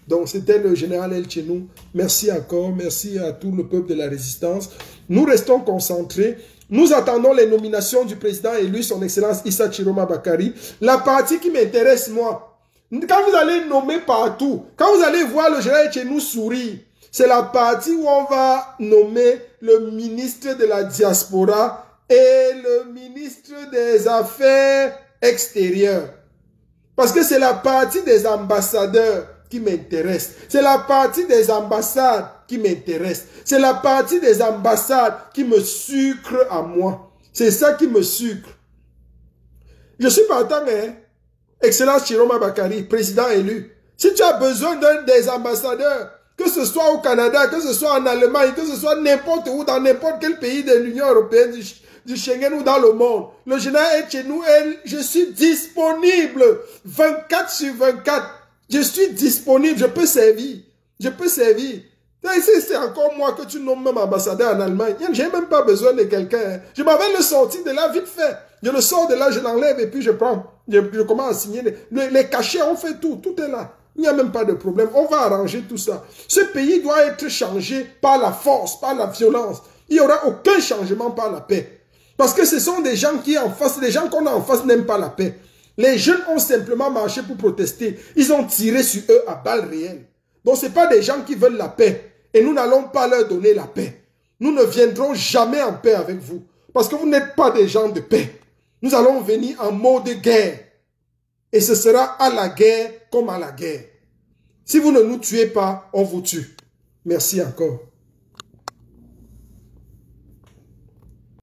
Speaker 1: Donc c'était le général El Chenou. Merci encore, merci à tout le peuple de la résistance. Nous restons concentrés. Nous attendons les nominations du président élu, son excellence Issa Chiroma Bakari. La partie qui m'intéresse moi, quand vous allez nommer partout, quand vous allez voir le général Chenou sourire, c'est la partie où on va nommer le ministre de la diaspora et le ministre des Affaires extérieures. Parce que c'est la partie des ambassadeurs qui m'intéresse. C'est la partie des ambassades qui m'intéresse. C'est la partie des ambassades qui me sucre à moi. C'est ça qui me sucre. Je suis partant, hein. Excellence Chiroma Bakari, président élu. Si tu as besoin d'un des ambassadeurs, que ce soit au Canada, que ce soit en Allemagne, que ce soit n'importe où, dans n'importe quel pays de l'Union européenne, du Schengen ou dans le monde, le général est chez nous, je suis disponible 24 sur 24. Je suis disponible, je peux servir. Je peux servir. C'est encore moi que tu nommes même ambassadeur en Allemagne. Je n'ai même pas besoin de quelqu'un. Je m'avais le sorti de là vite fait. Je le sors de là, je l'enlève et puis je prends. Je commence à signer. Les cachets, on fait tout. Tout est là. Il n'y a même pas de problème. On va arranger tout ça. Ce pays doit être changé par la force, par la violence. Il n'y aura aucun changement par la paix. Parce que ce sont des gens qui en face, les gens qu'on a en face n'aiment pas la paix. Les jeunes ont simplement marché pour protester. Ils ont tiré sur eux à balles réelles. Donc ce n'est pas des gens qui veulent la paix. Et nous n'allons pas leur donner la paix. Nous ne viendrons jamais en paix avec vous. Parce que vous n'êtes pas des gens de paix. Nous allons venir en mode guerre. Et ce sera à la guerre comme à la guerre. Si vous ne nous tuez pas, on vous tue. Merci encore.